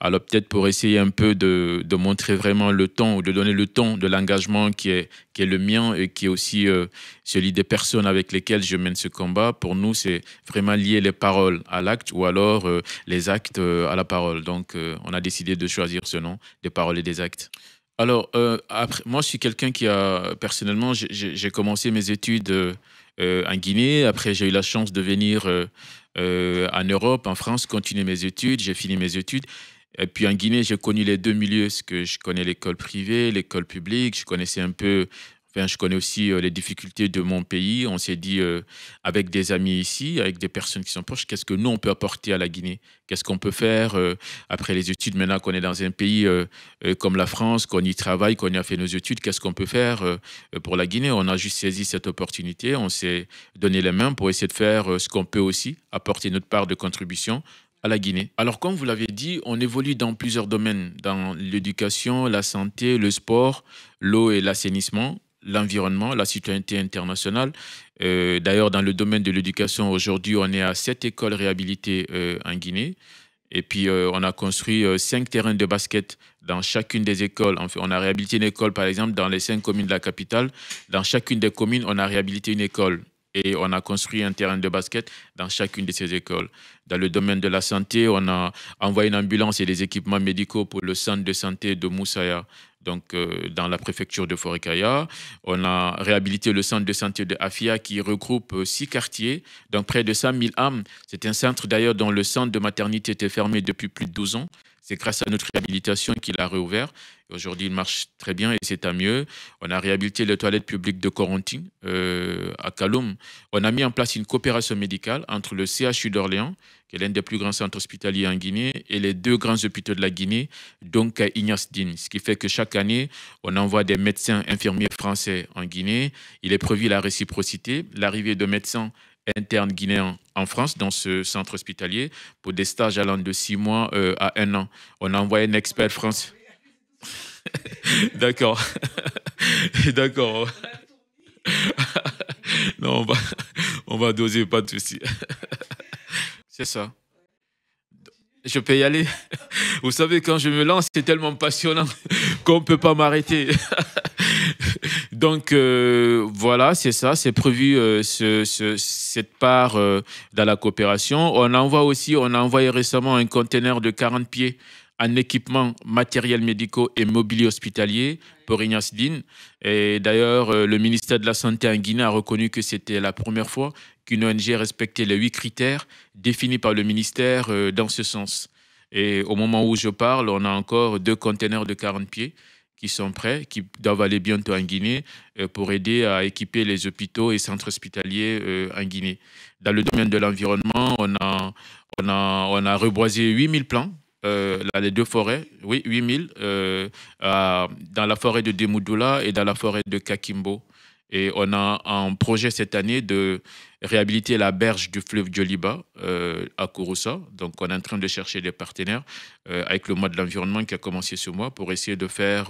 Alors, peut-être pour essayer un peu de montrer vraiment le ton, ou de donner le ton de l'engagement qui est le mien et qui est aussi celui des personnes avec lesquelles je mène ce combat. Pour nous, c'est vraiment lier les paroles à l'acte ou alors les actes à la parole. Donc, on a décidé de choisir ce nom, des paroles et des actes. Alors, après, moi, je suis quelqu'un qui a, personnellement, j'ai commencé mes études en Guinée. Après, j'ai eu la chance de venir en Europe, en France, continuer mes études. J'ai fini mes études. Et puis en Guinée, j'ai connu les deux milieux, parce que je connais l'école privée, l'école publique. Je connaissais un peu, enfin, je connais aussi les difficultés de mon pays. On s'est dit, avec des amis ici, avec des personnes qui sont proches, qu'est-ce que nous, on peut apporter à la Guinée? Qu'est-ce qu'on peut faire après les études, maintenant qu'on est dans un pays comme la France, qu'on y travaille, qu'on y a fait nos études, qu'est-ce qu'on peut faire pour la Guinée? On a juste saisi cette opportunité, on s'est donné les mains pour essayer de faire ce qu'on peut aussi, apporter notre part de contribution à la Guinée. Alors, comme vous l'avez dit, on évolue dans plusieurs domaines, dans l'éducation, la santé, le sport, l'eau et l'assainissement, l'environnement, la citoyenneté internationale. D'ailleurs, dans le domaine de l'éducation, aujourd'hui, on est à 7 écoles réhabilitées en Guinée. Et puis, on a construit 5 terrains de basket dans chacune des écoles. Enfin, on a réhabilité une école, par exemple, dans les 5 communes de la capitale. Dans chacune des communes, on a réhabilité une école. Et on a construit un terrain de basket dans chacune de ces écoles. Dans le domaine de la santé, on a envoyé une ambulance et des équipements médicaux pour le centre de santé de Moussaya, donc dans la préfecture de Forêt-Kaya. On a réhabilité le centre de santé de Afia qui regroupe 6 quartiers, donc près de 100 000 âmes. C'est un centre d'ailleurs dont le centre de maternité était fermé depuis plus de 12 ans. C'est grâce à notre réhabilitation qu'il a réouvert. Aujourd'hui, il marche très bien et c'est tant mieux. On a réhabilité les toilettes publiques de Corentin, à Kaloum. On a mis en place une coopération médicale entre le CHU d'Orléans, qui est l'un des plus grands centres hospitaliers en Guinée, et les 2 grands hôpitaux de la Guinée, donc à Ignace Dine. Ce qui fait que chaque année, on envoie des médecins infirmiers français en Guinée. Il est prévu la réciprocité, l'arrivée de médecins internes guinéens en France, dans ce centre hospitalier, pour des stages allant de 6 mois à 1 an. On a envoyé un expert français. D'accord. D'accord. Non, on va doser, pas de souci. C'est ça. Je peux y aller. Vous savez, quand je me lance, c'est tellement passionnant qu'on ne peut pas m'arrêter. Donc voilà, c'est ça, c'est prévu cette part dans la coopération. On a envoyé récemment un conteneur de 40 pieds en équipement, matériel médicaux et mobilier hospitalier pour Ignace Dine. Et d'ailleurs, le ministère de la Santé en Guinée a reconnu que c'était la première fois qu'une ONG respectait les 8 critères définis par le ministère dans ce sens. Et au moment où je parle, on a encore 2 conteneurs de 40 pieds qui sont prêts, qui doivent aller bientôt en Guinée pour aider à équiper les hôpitaux et centres hospitaliers en Guinée. Dans le domaine de l'environnement, on a reboisé 8000 plants. Les 2 forêts, oui, 8000, dans la forêt de Demoudoula et dans la forêt de Kakimbo. Et on a un projet cette année de réhabiliter la berge du fleuve Djoliba à Kouroussa. Donc, on est en train de chercher des partenaires avec le mois de l'environnement qui a commencé ce mois pour essayer de faire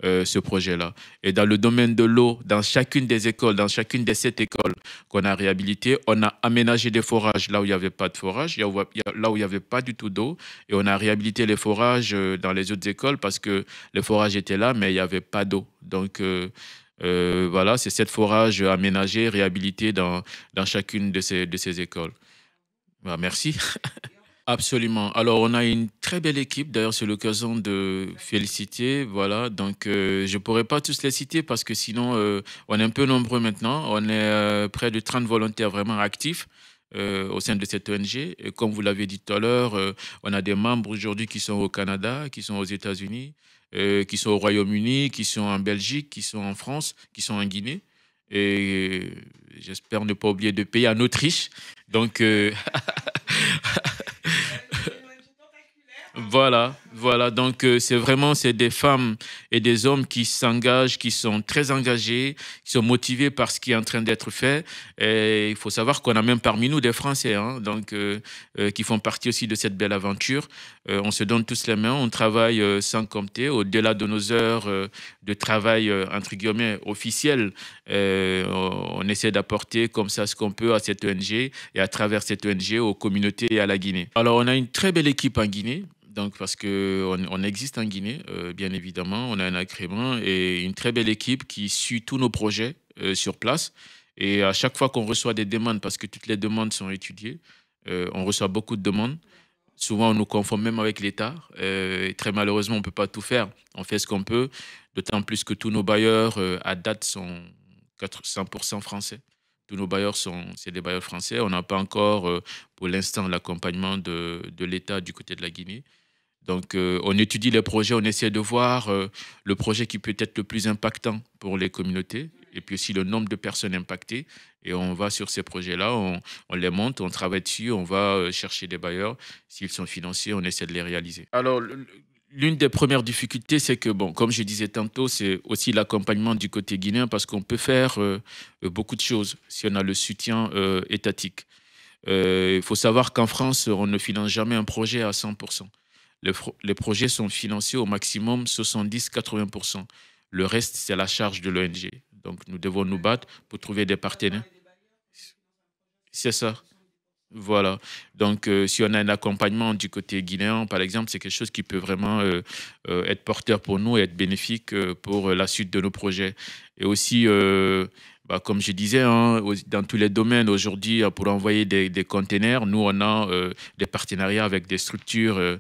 ce projet-là. Et dans le domaine de l'eau, dans chacune des écoles, dans chacune des 7 écoles qu'on a réhabilitées, on a aménagé des forages là où il n'y avait pas de forage, là où il n'y avait pas du tout d'eau. Et on a réhabilité les forages dans les autres écoles parce que les forages étaient là, mais il n'y avait pas d'eau. Donc, voilà, c'est 7 forages aménagés, réhabilités dans chacune de ces écoles. Voilà, merci. Absolument. Alors, on a une très belle équipe. D'ailleurs, c'est l'occasion de féliciter. Voilà. Donc, je ne pourrais pas tous les citer parce que sinon, on est un peu nombreux maintenant. On est près de 30 volontaires vraiment actifs au sein de cette ONG. Et comme vous l'avez dit tout à l'heure, on a des membres aujourd'hui qui sont au Canada, qui sont aux États-Unis, qui sont au Royaume-Uni, qui sont en Belgique, qui sont en France, qui sont en Guinée. Et j'espère ne pas oublier de payer en Autriche. Donc, voilà. Donc, c'est des femmes et des hommes qui s'engagent, qui sont très engagés, qui sont motivés par ce qui est en train d'être fait. Et il faut savoir qu'on a même parmi nous des Français, hein, donc, qui font partie aussi de cette belle aventure. On se donne tous les mains, on travaille sans compter, au-delà de nos heures de travail, entre guillemets, officielles. On essaie d'apporter comme ça ce qu'on peut à cette ONG et à travers cette ONG aux communautés et à la Guinée. Alors, on a une très belle équipe en Guinée. Donc, parce qu'on existe en Guinée, bien évidemment, on a un agrément et une très belle équipe qui suit tous nos projets sur place. Et à chaque fois qu'on reçoit des demandes, parce que toutes les demandes sont étudiées, on reçoit beaucoup de demandes. Souvent, on nous confond même avec l'État. Et très malheureusement, on ne peut pas tout faire. On fait ce qu'on peut, d'autant plus que tous nos bailleurs, à date, sont 100% français. Tous nos bailleurs c'est des bailleurs français. On n'a pas encore, pour l'instant, l'accompagnement de l'État du côté de la Guinée. Donc, on étudie les projets, on essaie de voir le projet qui peut être le plus impactant pour les communautés et puis aussi le nombre de personnes impactées. Et on va sur ces projets-là, on les monte, on travaille dessus, on va chercher des bailleurs. S'ils sont financiers, on essaie de les réaliser. Alors, l'une des premières difficultés, c'est que, bon, comme je disais tantôt, c'est aussi l'accompagnement du côté guinéen parce qu'on peut faire beaucoup de choses si on a le soutien étatique. Il faut savoir qu'en France, on ne finance jamais un projet à 100%. Les projets sont financés au maximum 70-80%. Le reste, c'est la charge de l'ONG. Donc, nous devons nous battre pour trouver des partenaires. C'est ça. Voilà. Donc, si on a un accompagnement du côté guinéen, par exemple, c'est quelque chose qui peut vraiment être porteur pour nous et être bénéfique pour la suite de nos projets. Et aussi, comme je disais, hein, dans tous les domaines aujourd'hui, pour envoyer des containers, nous, on a des partenariats avec des structures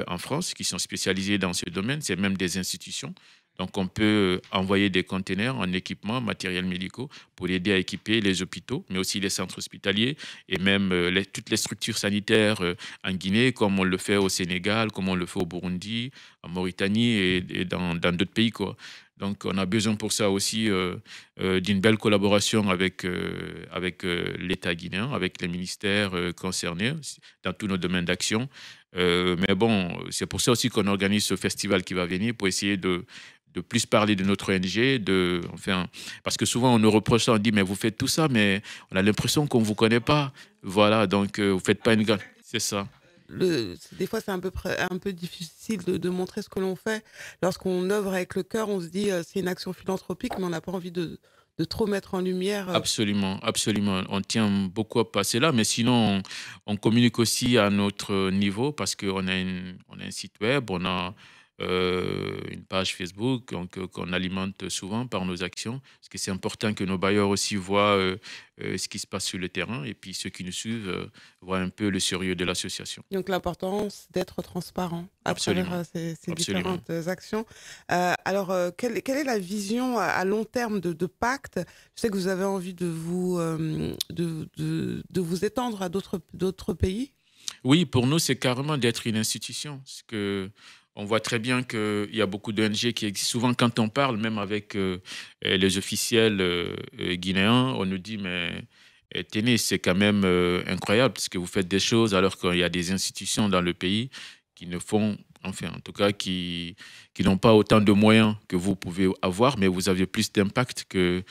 en France qui sont spécialisées dans ce domaine. C'est même des institutions. Donc, on peut envoyer des containers en équipement, matériel médicaux, pour aider à équiper les hôpitaux, mais aussi les centres hospitaliers et même toutes les structures sanitaires en Guinée, comme on le fait au Sénégal, comme on le fait au Burundi, en Mauritanie et dans d'autres pays, quoi. Donc, on a besoin pour ça aussi d'une belle collaboration avec l'État guinéen, avec les ministères concernés dans tous nos domaines d'action. Mais bon, c'est pour ça aussi qu'on organise ce festival qui va venir pour essayer de plus parler de notre ONG, parce que souvent on nous reproche ça, on dit mais vous faites tout ça, mais on a l'impression qu'on ne vous connaît pas. Voilà, donc vous ne faites pas une grande... C'est ça. Des fois, c'est un peu difficile de montrer ce que l'on fait. Lorsqu'on œuvre avec le cœur, on se dit c'est une action philanthropique, mais on n'a pas envie de trop mettre en lumière. Absolument. On tient beaucoup à passer là, mais sinon, on communique aussi à notre niveau parce qu'on a un site web, on a une page Facebook qu'on alimente souvent par nos actions, parce que c'est important que nos bailleurs aussi voient ce qui se passe sur le terrain et puis ceux qui nous suivent voient un peu le sérieux de l'association. Donc l'importance d'être transparent à travers Absolument, ces absolument. différentes actions. Alors, quelle est la vision à long terme de Pacte? Je sais que vous avez envie de vous étendre à d'autres pays. Oui, pour nous, c'est carrément d'être une institution. Parce que on voit très bien qu'il y a beaucoup d'ONG qui existent. Souvent, quand on parle, même avec les officiels guinéens, on nous dit, mais tenez, c'est quand même incroyable parce que vous faites des choses alors qu'il y a des institutions dans le pays qui ne font, enfin, en tout cas, qui n'ont pas autant de moyens que vous pouvez avoir, mais vous avez plus d'impact que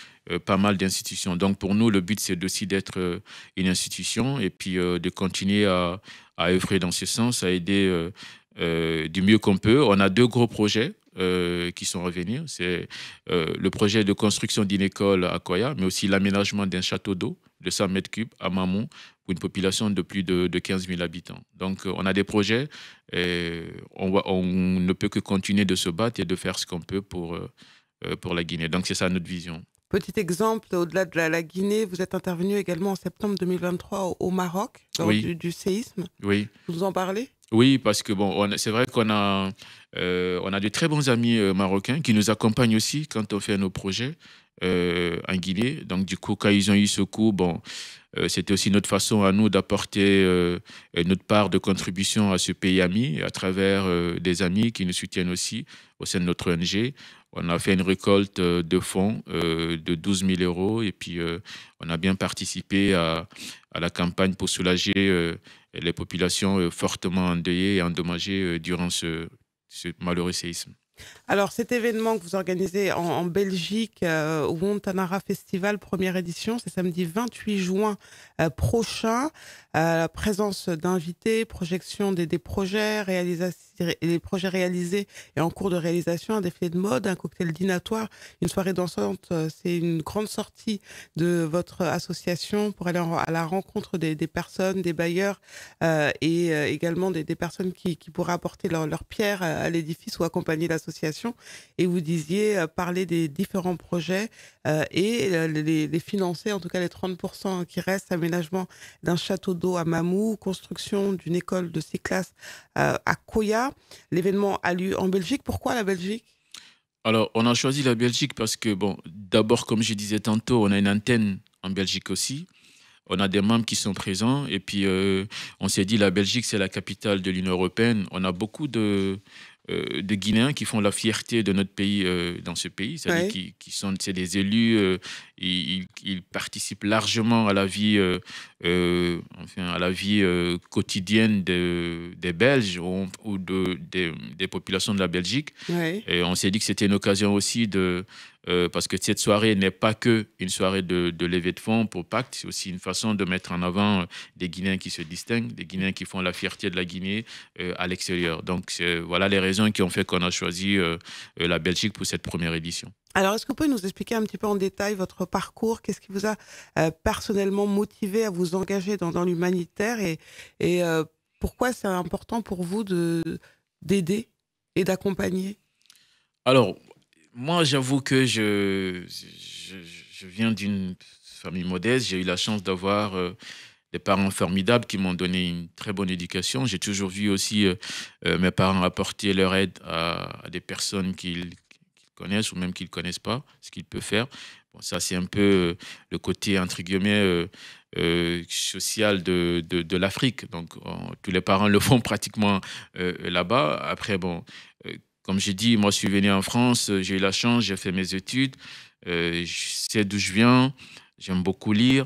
pas mal d'institutions. Donc, pour nous, le but, c'est aussi d'être une institution et puis de continuer à œuvrer dans ce sens, à aider du mieux qu'on peut. On a deux gros projets qui sont à venir. C'est le projet de construction d'une école à Koya, mais aussi l'aménagement d'un château d'eau de 100 mètres cubes à Mamou pour une population de plus de 15 000 habitants. Donc, on a des projets et on ne peut que continuer de se battre et de faire ce qu'on peut pour la Guinée. Donc, c'est ça notre vision. Petit exemple, au-delà de la Guinée, vous êtes intervenu également en septembre 2023 au Maroc, lors Oui, du séisme. oui. Vous nous en parlez? Oui, parce que bon, c'est vrai on a de très bons amis marocains qui nous accompagnent aussi quand on fait nos projets en Guinée. Donc, du coup, quand ils ont eu ce coup, bon, c'était aussi notre façon à nous d'apporter notre part de contribution à ce pays ami à travers des amis qui nous soutiennent aussi au sein de notre ONG. On a fait une récolte de fonds de 12 000 euros et puis on a bien participé à la campagne pour soulager les populations fortement endeuillées et endommagées durant ce malheureux séisme. Alors, cet événement que vous organisez en Belgique, au Montanara Festival, première édition, c'est samedi 28 juin prochain. La présence d'invités, projection des projets, les projets réalisés et en cours de réalisation, un défilé de mode, un cocktail dînatoire, une soirée dansante. C'est une grande sortie de votre association pour aller à la rencontre des personnes, des bailleurs et également des personnes qui pourraient apporter leur pierre à l'édifice ou accompagner l'association. Et vous disiez parler des différents projets et les financer, en tout cas les 30% qui restent, aménagement d'un château d'eau à Mamou, construction d'une école de 6 classes à Koya. L'événement a lieu en Belgique. Pourquoi la Belgique? Alors, on a choisi la Belgique parce que, bon, d'abord, comme je disais tantôt, on a une antenne en Belgique aussi. On a des membres qui sont présents. Et puis, on s'est dit, la Belgique, c'est la capitale de l'Union européenne. On a beaucoup de Guinéens qui font la fierté de notre pays dans ce pays. C'est-à-dire Oui. qui sont c'est des élus. Ils participent largement à la vie, enfin, à la vie quotidienne des Belges des populations de la Belgique. Oui. Et on s'est dit que c'était une occasion aussi parce que cette soirée n'est pas que une soirée de levée de fonds pour Pacte, c'est aussi une façon de mettre en avant des Guinéens qui se distinguent, des Guinéens qui font la fierté de la Guinée à l'extérieur. Donc voilà les raisons qui ont fait qu'on a choisi la Belgique pour cette première édition. Alors, est-ce que vous pouvez nous expliquer un petit peu en détail votre parcours? Qu'est-ce qui vous a personnellement motivé à vous engager dans l'humanitaire et pourquoi c'est important pour vous d'aider et d'accompagner? Alors, moi, j'avoue que je viens d'une famille modeste. J'ai eu la chance d'avoir des parents formidables qui m'ont donné une très bonne éducation. J'ai toujours vu aussi mes parents apporter leur aide à des personnes qu'ils connaissent ou même qu'ils ne connaissent pas, ce qu'ils peuvent faire. Bon, ça, c'est un peu le côté, entre guillemets, social de l'Afrique. Donc, tous les parents le font pratiquement là-bas. Après, bon, comme j'ai dit, moi, je suis venu en France, j'ai eu la chance, j'ai fait mes études, je sais d'où je viens, j'aime beaucoup lire,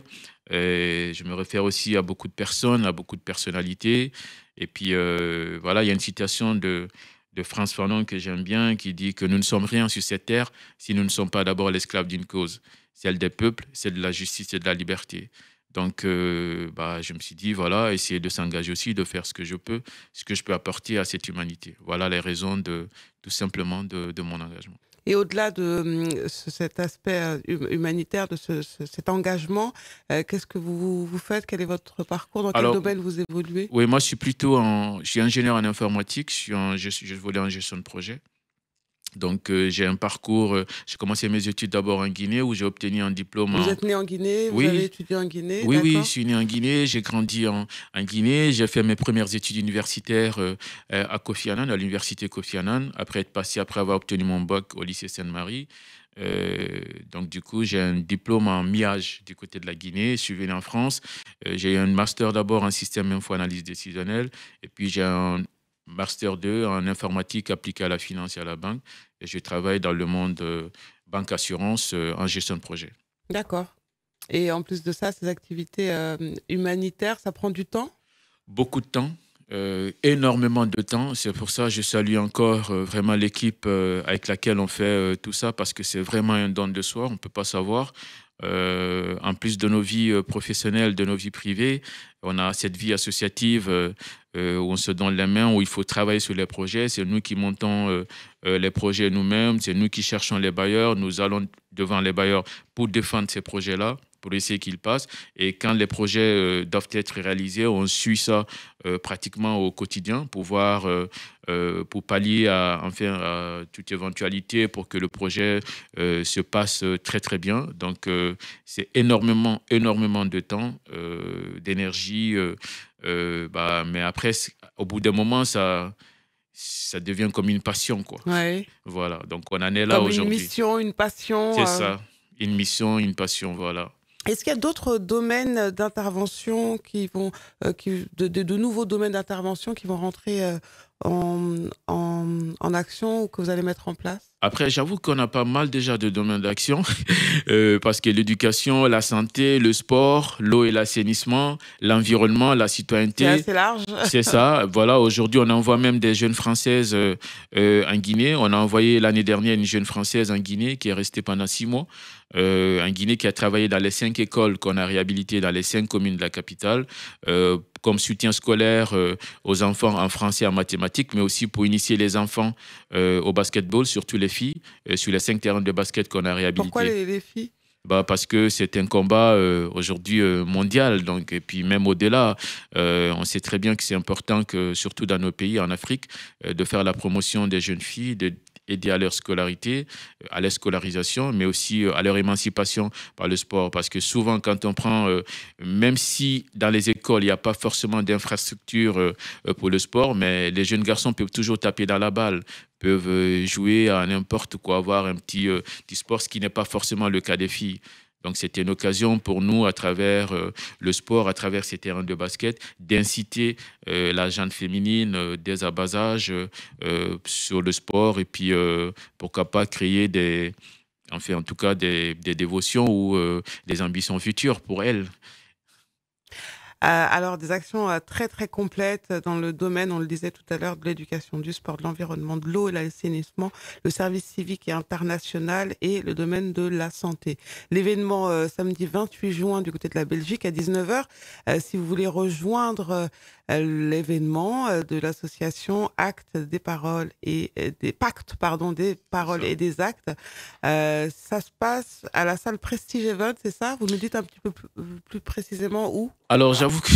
je me réfère aussi à beaucoup de personnes, à beaucoup de personnalités. Et puis, voilà, il y a une citation de Frantz Fanon que j'aime bien qui dit que nous ne sommes rien sur cette terre si nous ne sommes pas d'abord l'esclave d'une cause, celle des peuples, celle de la justice et de la liberté. Donc, je me suis dit, voilà, essayer de s'engager aussi, de faire ce que je peux, ce que je peux apporter à cette humanité. Voilà les raisons tout simplement de mon engagement. Et au-delà de cet aspect humanitaire, de cet engagement, qu'est-ce que vous faites? Quel est votre parcours? Dans quel Alors, domaine vous évoluez? oui, moi, je suis ingénieur en informatique, je volais en gestion de projet. Donc, j'ai un parcours, j'ai commencé mes études d'abord en Guinée où j'ai obtenu un diplôme Vous en... êtes né en Guinée, vous avez Oui, étudié en Guinée, oui, oui, je d'accord? suis né en Guinée, j'ai grandi en Guinée, j'ai fait mes premières études universitaires à Kofi Annan, à l'université Kofi Annan, après avoir obtenu mon bac au lycée Sainte-Marie. Donc, du coup, j'ai un diplôme en MIAGE du côté de la Guinée. Je suis venu en France. J'ai eu un master d'abord en système info-analyse décisionnelle. Et puis, j'ai un master 2 en informatique appliquée à la finance et à la banque. Et je travaille dans le monde banque-assurance en gestion de projet. D'accord. Et en plus de ça, ces activités humanitaires, ça prend du temps? Beaucoup de temps, énormément de temps. C'est pour ça que je salue encore vraiment l'équipe avec laquelle on fait tout ça, parce que c'est vraiment un don de soi, on ne peut pas savoir. En plus de nos vies professionnelles, de nos vies privées, on a cette vie associative où on se donne les mains, où il faut travailler sur les projets. C'est nous qui montons les projets nous-mêmes, c'est nous qui cherchons les bailleurs. Nous allons devant les bailleurs pour défendre ces projets-là, pour essayer qu'ils passent. Et quand les projets doivent être réalisés, on suit ça pratiquement au quotidien pour voir, pour pallier à toute éventualité pour que le projet se passe très, très bien. Donc, c'est énormément, énormément de temps, d'énergie. Mais après, au bout d'un moment, ça devient comme une passion, quoi. Ouais. Voilà. Donc, on en est là Comme une aujourd'hui. mission, une passion. C'est ça. Une mission, une passion, voilà. Est-ce qu'il y a d'autres domaines d'intervention qui vont, de nouveaux domaines d'intervention qui vont rentrer en action ou que vous allez mettre en place? Après, j'avoue qu'on a pas mal déjà de domaines d'action parce que l'éducation, la santé, le sport, l'eau et l'assainissement, l'environnement, la C'est citoyenneté, assez large. c'est ça. Voilà, aujourd'hui, on envoie même des jeunes Françaises en Guinée. On a envoyé l'année dernière une jeune Française en Guinée qui est restée pendant 6 mois. En Guinée, qui a travaillé dans les 5 écoles qu'on a réhabilitées dans les 5 communes de la capitale, comme soutien scolaire aux enfants en français et en mathématiques, mais aussi pour initier les enfants au basketball, surtout les filles, sur les 5 terrains de basket qu'on a réhabilités. Pourquoi les filles? Parce que c'est un combat aujourd'hui mondial, donc, et puis même au-delà, on sait très bien que c'est important, que, surtout dans nos pays, en Afrique, de faire la promotion des jeunes filles, aider à leur scolarité, à leur scolarisation, mais aussi à leur émancipation par le sport. Parce que souvent, quand on prend, même si dans les écoles, il n'y a pas forcément d'infrastructure pour le sport, mais les jeunes garçons peuvent toujours taper dans la balle, peuvent jouer à n'importe quoi, avoir un petit sport, ce qui n'est pas forcément le cas des filles. Donc, c'était une occasion pour nous, à travers le sport, à travers ces terrains de basket, d'inciter la gente féminine dès à bas âge sur le sport et puis, pourquoi pas, créer en tout cas, des dévotions ou des ambitions futures pour elles. Alors, des actions très, très complètes dans le domaine, on le disait tout à l'heure, de l'éducation, du sport, de l'environnement, de l'eau et l'assainissement, le service civique et international et le domaine de la santé. L'événement samedi 28 juin du côté de la Belgique à 19h. Si vous voulez rejoindre l'événement de l'association Actes des paroles et des pactes, pardon, des paroles et des actes, ça se passe à la salle Prestige Event, c'est ça? Vous nous dites un petit peu plus précisément où? Alors, j'avoue que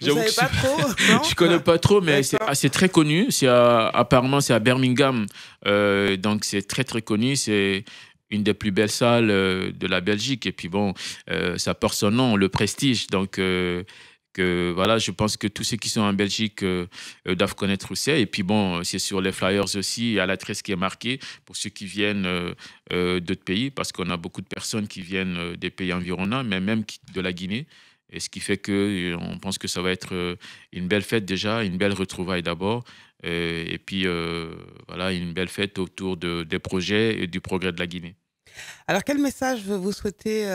Vous savez pas trop, non? je connais pas trop, mais D'accord. c'est très connu. Apparemment, c'est à Birmingham. Donc, c'est très, très connu. C'est une des plus belles salles de la Belgique. Et puis, bon, ça porte son nom, le Prestige. Donc, voilà, je pense que tous ceux qui sont en Belgique doivent connaître où c'est. Et puis, bon, c'est sur les flyers aussi. Il y a l'adresse qui est marquée pour ceux qui viennent d'autres pays, parce qu'on a beaucoup de personnes qui viennent des pays environnants, mais même de la Guinée. Et ce qui fait qu'on pense que ça va être une belle fête déjà, une belle retrouvaille d'abord, et puis voilà, une belle fête autour des projets et du progrès de la Guinée. Alors, quel message vous souhaitez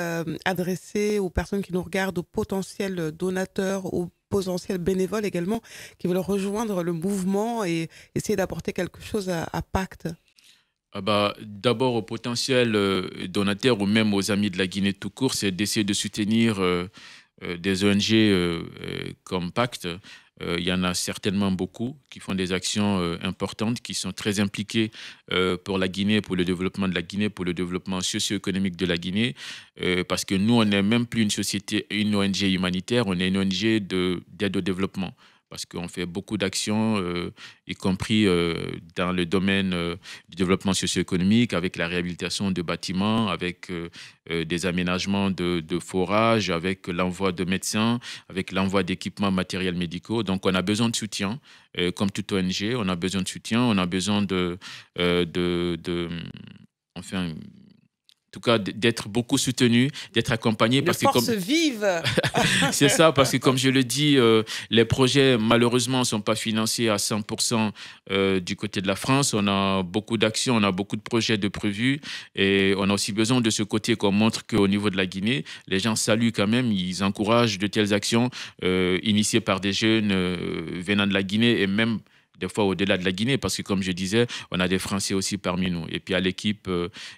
adresser aux personnes qui nous regardent, aux potentiels donateurs, aux potentiels bénévoles également, qui veulent rejoindre le mouvement et essayer d'apporter quelque chose à Pacte? D'abord aux potentiels donataires ou même aux amis de la Guinée tout court, c'est d'essayer de soutenir des ONG comme Pacte, il y en a certainement beaucoup qui font des actions importantes, qui sont très impliquées pour la Guinée, pour le développement de la Guinée, pour le développement socio-économique de la Guinée, parce que nous, on n'est même plus une ONG humanitaire, on est une ONG d'aide au développement. Parce qu'on fait beaucoup d'actions, y compris dans le domaine du développement socio-économique, avec la réhabilitation de bâtiments, avec des aménagements de forages, avec l'envoi de médecins, avec l'envoi d'équipements matériels médicaux. Donc, on a besoin de soutien, comme toute ONG, on a besoin de soutien, on a besoin enfin, en tout cas, d'être beaucoup soutenu, d'être accompagné. De force vive. C'est ça, parce que comme je le dis, les projets, malheureusement, ne sont pas financés à 100% du côté de la France. On a beaucoup d'actions, on a beaucoup de projets de prévus. Et on a aussi besoin de ce côté qu'on montre qu'au niveau de la Guinée, les gens saluent quand même, ils encouragent de telles actions initiées par des jeunes venant de la Guinée et même des fois au-delà de la Guinée, parce que comme je disais, on a des Français aussi parmi nous. Et puis à l'équipe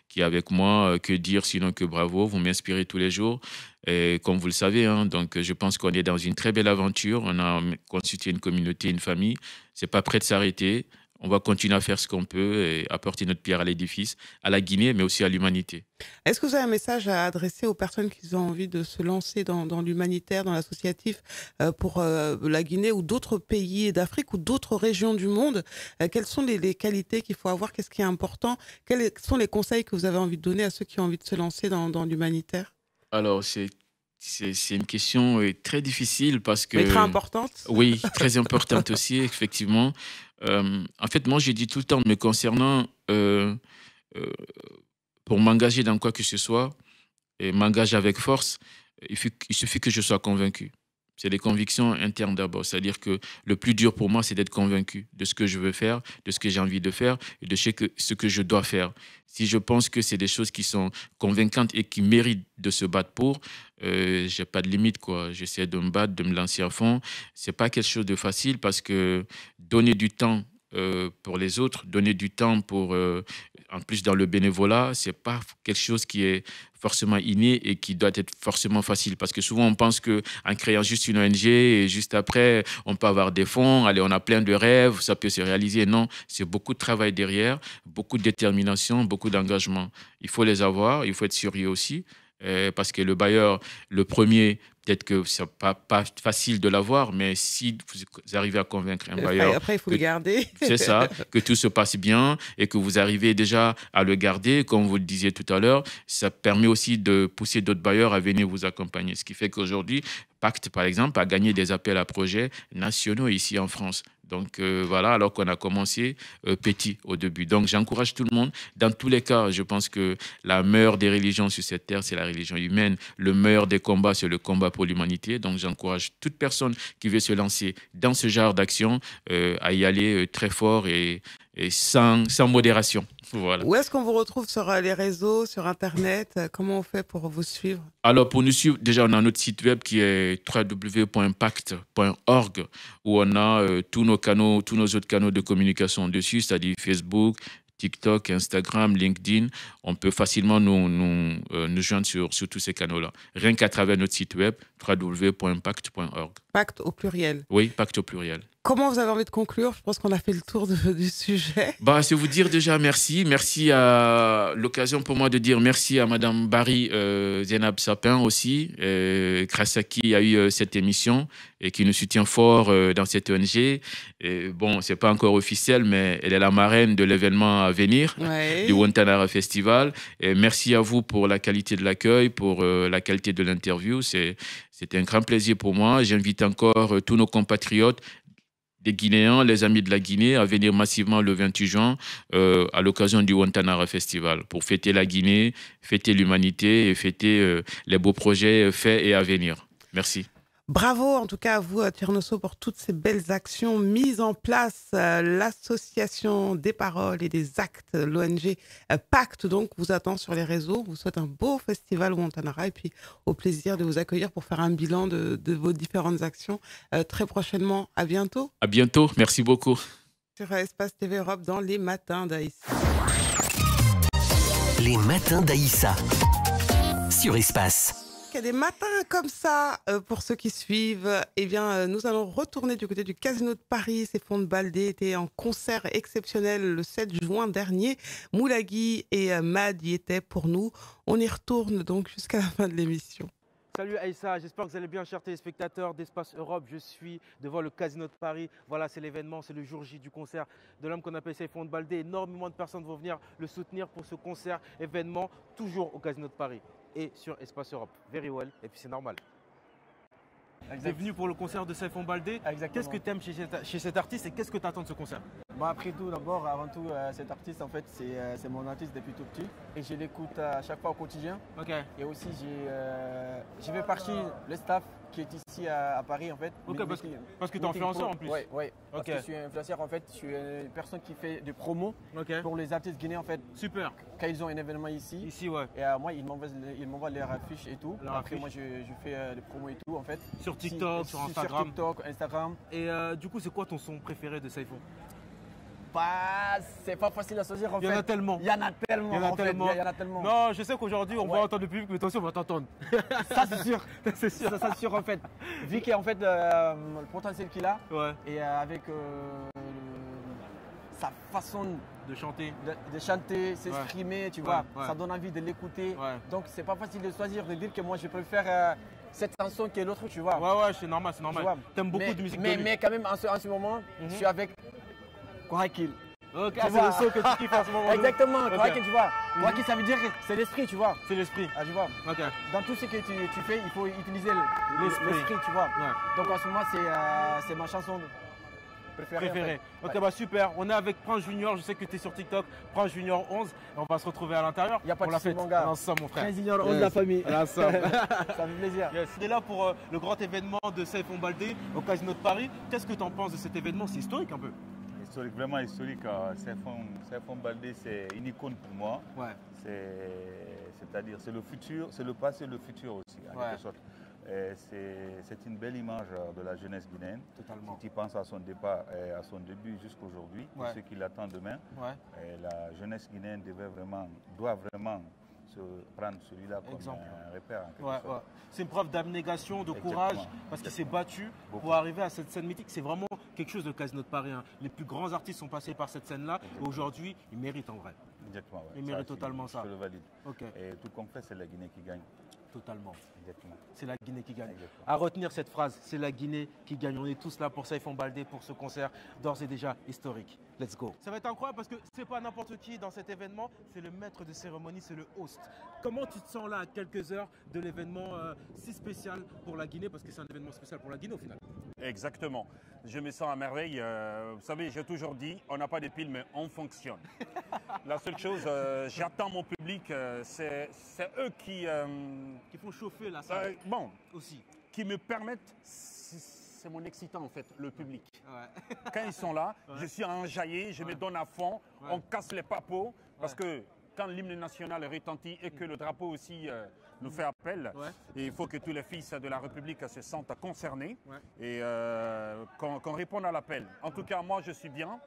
qui est avec moi, que dire sinon que bravo, vous m'inspirez tous les jours. Et comme vous le savez, hein, donc je pense qu'on est dans une très belle aventure. On a constitué une communauté, une famille. C'est pas prêt de s'arrêter. On va continuer à faire ce qu'on peut et apporter notre pierre à l'édifice, à la Guinée, mais aussi à l'humanité. Est-ce que vous avez un message à adresser aux personnes qui ont envie de se lancer dans l'humanitaire, dans l'associatif pour la Guinée ou d'autres pays d'Afrique ou d'autres régions du monde? Quelles sont les qualités qu'il faut avoir? Qu'est-ce qui est important? Quels sont les conseils que vous avez envie de donner à ceux qui ont envie de se lancer dans l'humanitaire? Alors, c'est une question très difficile parce que... Mais très importante. Oui, très importante aussi, effectivement. En fait, moi, j'ai dit tout le temps, me concernant, pour m'engager dans quoi que ce soit, et m'engager avec force, il suffit que je sois convaincu. C'est les convictions internes d'abord. C'est-à-dire que le plus dur pour moi, c'est d'être convaincu de ce que je veux faire, de ce que j'ai envie de faire et de ce que je dois faire. Si je pense que c'est des choses qui sont convaincantes et qui méritent de se battre pour, j'ai pas de limite, quoi. J'essaie de me battre, de me lancer à fond. C'est pas quelque chose de facile parce que donner du temps pour les autres, donner du temps pour, en plus dans le bénévolat, c'est pas quelque chose qui est forcément inné et qui doit être forcément facile. Parce que souvent, on pense qu'en créant juste une ONG et juste après, on peut avoir des fonds, allez, on a plein de rêves, ça peut se réaliser. Non, c'est beaucoup de travail derrière, beaucoup de détermination, beaucoup d'engagement. Il faut les avoir, il faut être sérieux aussi. Parce que le bailleur, le premier, peut-être que ce n'est pas facile de l'avoir, mais si vous arrivez à convaincre un bailleur... Après, il faut le garder. C'est ça, que tout se passe bien et que vous arrivez déjà à le garder, comme vous le disiez tout à l'heure, ça permet aussi de pousser d'autres bailleurs à venir vous accompagner. Ce qui fait qu'aujourd'hui, Pacte, par exemple, a gagné des appels à projets nationaux ici en France. Donc voilà, alors qu'on a commencé petit au début. Donc j'encourage tout le monde. Dans tous les cas, je pense que la meilleure des religions sur cette terre, c'est la religion humaine. Le meilleur des combats, c'est le combat pour l'humanité. Donc j'encourage toute personne qui veut se lancer dans ce genre d'action à y aller très fort et sans modération. Voilà. Où est-ce qu'on vous retrouve sur les réseaux, sur Internet? Comment on fait pour vous suivre? Alors, pour nous suivre, déjà, on a notre site web qui est www.pact.org où on a tous nos canaux, tous nos autres canaux de communication dessus, c'est-à-dire Facebook, TikTok, Instagram, LinkedIn. On peut facilement nous joindre sur tous ces canaux-là. Rien qu'à travers notre site web, www.pact.org. Pacte au pluriel. Oui, Pacte au pluriel. Comment vous avez envie de conclure? Je pense qu'on a fait le tour du sujet. C'est vous dire déjà merci. Merci à l'occasion pour moi de dire merci à Madame Barry Zainab Sapin aussi, grâce à qui il y a eu cette émission et qui nous soutient fort dans cette ONG. Et bon, c'est pas encore officiel, mais elle est la marraine de l'événement à venir, du Wantanara Festival. Et merci à vous pour la qualité de l'accueil, pour la qualité de l'interview. C'était un grand plaisir pour moi. J'invite encore tous nos compatriotes, des Guinéens, les amis de la Guinée, à venir massivement le 28 juin à l'occasion du Wantanara Festival pour fêter la Guinée, fêter l'humanité et fêter les beaux projets faits et à venir. Merci. Bravo en tout cas à vous, Thierno, pour toutes ces belles actions mises en place. L'association des paroles et des actes, l'ONG Pacte, donc, vous attend sur les réseaux. Vous souhaite un beau festival Wantanara et puis au plaisir de vous accueillir pour faire un bilan de vos différentes actions très prochainement. À bientôt. À bientôt. Merci beaucoup. Sur Espace TV Europe dans les matins d'Aïssa. Les matins d'Aïssa sur Espace. qu'il y a des matins comme ça, pour ceux qui suivent, eh bien, nous allons retourner du côté du Casino de Paris. Seyfoun Baldé était en concert exceptionnel le 7 juin dernier. Moulagui et Mad y étaient pour nous. On y retourne donc jusqu'à la fin de l'émission. Salut Aïssa, j'espère que vous allez bien, chers téléspectateurs d'Espace Europe. Je suis devant le Casino de Paris. Voilà, c'est l'événement, c'est le jour J du concert de l'homme qu'on appelle Seyfoun Baldé. Énormément de personnes vont venir le soutenir pour ce concert, événement, toujours au Casino de Paris et sur Espace Europe. Very well, et puis c'est normal. Tu es venu pour le concert de Seyfoun Baldé. Qu'est-ce que tu aimes chez cet artiste et qu'est-ce que tu attends de ce concert? Bon, après tout, d'abord, avant tout, cet artiste, en fait, c'est mon artiste depuis tout petit. Et je l'écoute à chaque fois au quotidien. Ok. Et aussi, j'ai fait partie le staff qui est ici à Paris, en fait. Ok, parce que tu es influenceur en plus. Oui, ouais. Parce Ok. que je suis influenceur, en fait. Je suis une personne qui fait des promos Ok. pour les artistes guinéens, en fait. Super. Quand ils ont un événement ici. Ici, ouais. Et moi, ils m'envoient leurs affiches et tout. Leurs Après, affiches. moi, je fais des promos et tout, en fait. Sur TikTok, sur Instagram. Sur TikTok, Instagram. Et du coup, c'est quoi ton son préféré de Seyfoun? Bah, c'est pas facile à choisir, en fait. Il y en a tellement. Il y en a tellement. Il y en a en fait. tellement. Il y en a tellement. Non, je sais qu'aujourd'hui, on va Ouais. entendre le public, mais toi aussi, on va t'entendre. Ça, c'est sûr. C'est sûr. Ça, c'est sûr, en fait. Vu qu'il y a en fait le potentiel qu'il a Ouais. et avec sa façon De chanter. de chanter, s'exprimer, tu vois, ouais. ça donne envie de l'écouter. Ouais. Donc, c'est pas facile de choisir, de dire que moi, je préfère cette chanson que l'autre, tu vois. Ouais, ouais, c'est normal, c'est Tu normal. vois. T'aimes beaucoup mais, de musique mais, de lui. mais quand même, en ce moment, je suis avec Korakil. Ok, Tu c'est vois. le son que tu kiffes en ce moment. Exactement, Ok. Korakil, tu vois. Korakil, ça veut dire que c'est l'esprit, tu vois. C'est l'esprit. Ah, tu vois. Ok. Dans tout ce que tu fais, il faut utiliser L'esprit. l'esprit, tu vois. Ouais. Donc en ce moment, c'est ma chanson préférée. Préféré. en fait. Ok, bah super. On est avec Prince Junior. Je sais que tu es sur TikTok. Prince Junior 11. Et on va se retrouver à l'intérieur. Y a pas pour de la souci, fête. mon gars. On est ensemble, mon frère. Prince Junior, 11 de la famille. On est ensemble. Ça fait plaisir. Yes. On est là pour le grand événement de Seyfoun Baldé au Casino de Paris. Qu'est-ce que tu en penses de cet événement? C'est historique un peu. Historique, vraiment historique. Seyfoun Baldé, c'est une icône pour moi. Ouais. C'est-à-dire, c'est le futur, c'est le passé et le futur aussi, en Ouais. quelque sorte. C'est une belle image de la jeunesse guinéenne. Totalement. Si tu penses à son départ, à son début jusqu'à aujourd'hui, Ouais. et ce qui l'attend demain, Ouais. la jeunesse guinéenne doit vraiment se prendre celui-là comme Exemple. un repère. En quelque Ouais, sorte. ouais. C'est une preuve d'abnégation, de Exactement. courage, parce qu'il s'est battu Beaucoup. pour arriver à cette scène mythique. C'est vraiment quelque chose de Casino de Paris. Hein. Les plus grands artistes sont passés par cette scène-là. Et aujourd'hui, ils méritent en vrai. Exactement, ouais. Il mérite totalement ça. Je le valide. Ok, Et tout compte fait, c'est la Guinée qui gagne. totalement. Exactement. C'est la Guinée qui gagne. Exactement. À retenir cette phrase, c'est la Guinée qui gagne. On est tous là pour Seyfoun Baldé, pour ce concert d'ores et déjà historique. Let's go. Ça va être incroyable parce que c'est pas n'importe qui dans cet événement, c'est le maître de cérémonie, c'est le host. Comment tu te sens là à quelques heures de l'événement si spécial pour la Guinée, parce que c'est un événement spécial pour la Guinée au final? Exactement. Je me sens à merveille. Vous savez, j'ai toujours dit, on n'a pas de pile, mais on fonctionne. La seule chose, j'attends mon public, c'est eux qui Qui font chauffer la salle bon, aussi. qui me permettent, c'est mon excitant en fait, le public. Ouais. Quand ils sont là, je suis enjaillé, je me donne à fond, Ouais. on casse les papeaux, parce Ouais. que quand l'hymne national retentit et que le drapeau aussi nous fait appel, Ouais. et il faut que tous les fils de la République se sentent concernés Ouais. et qu'on réponde à l'appel. En tout cas, moi, je suis bien.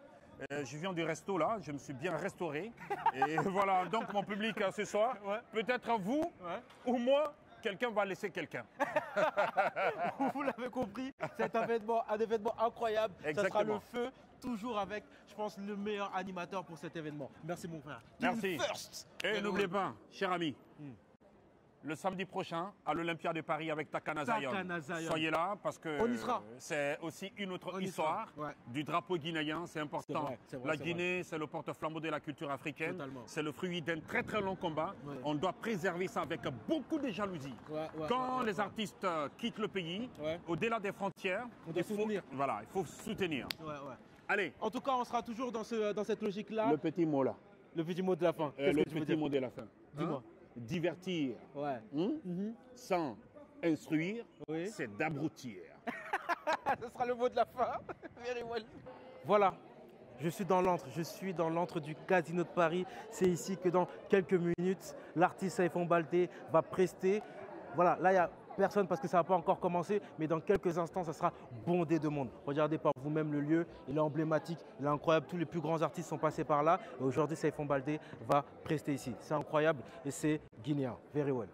Je viens du resto là, je me suis bien restauré. Et voilà, donc mon public ce soir, Ouais. peut-être vous Ouais. ou moi, quelqu'un va laisser quelqu'un. Vous l'avez compris, c'est un événement incroyable. Ça sera Exactement. le feu, toujours avec, je pense, le meilleur animateur pour cet événement. Merci mon frère. Merci. Team First. Et n'oubliez pas, cher ami, le samedi prochain à l'Olympia de Paris avec Takana Zion. Takana Zion. Soyez là parce que On y sera. c'est aussi une autre On y histoire sera, ouais. du drapeau guinéen. C'est important. C'est vrai, La c'est Guinée, c'est le porte-flambeau de la culture africaine. Totalement. C'est le fruit d'un très très long combat. Ouais. On doit préserver ça avec beaucoup de jalousie. Ouais, ouais, Quand ouais, les ouais. artistes quittent le pays, Ouais. au-delà des frontières, On doit soutenir. Voilà, il faut soutenir. Ouais, ouais. Allez, En tout cas, on sera toujours dans cette logique-là. le petit mot là. Le petit mot de la fin. Qu'est-ce Le que tu veux petit dire? mot de la fin. Dis-moi. Divertir Ouais. sans instruire, Oui. c'est d'abrutir. Ce sera le mot de la fin. Very well. Voilà. Je suis dans l'antre du Casino de Paris. C'est ici que dans quelques minutes, l'artiste Seyfoun Baldé va prester. Voilà, là il y a personne parce que ça n'a pas encore commencé, mais dans quelques instants, ça sera bondé de monde. Regardez par vous-même le lieu, il est emblématique, il est incroyable. Tous les plus grands artistes sont passés par là. Et aujourd'hui, Seyfoun Baldé va prester ici. C'est incroyable et c'est guinéen. Very well.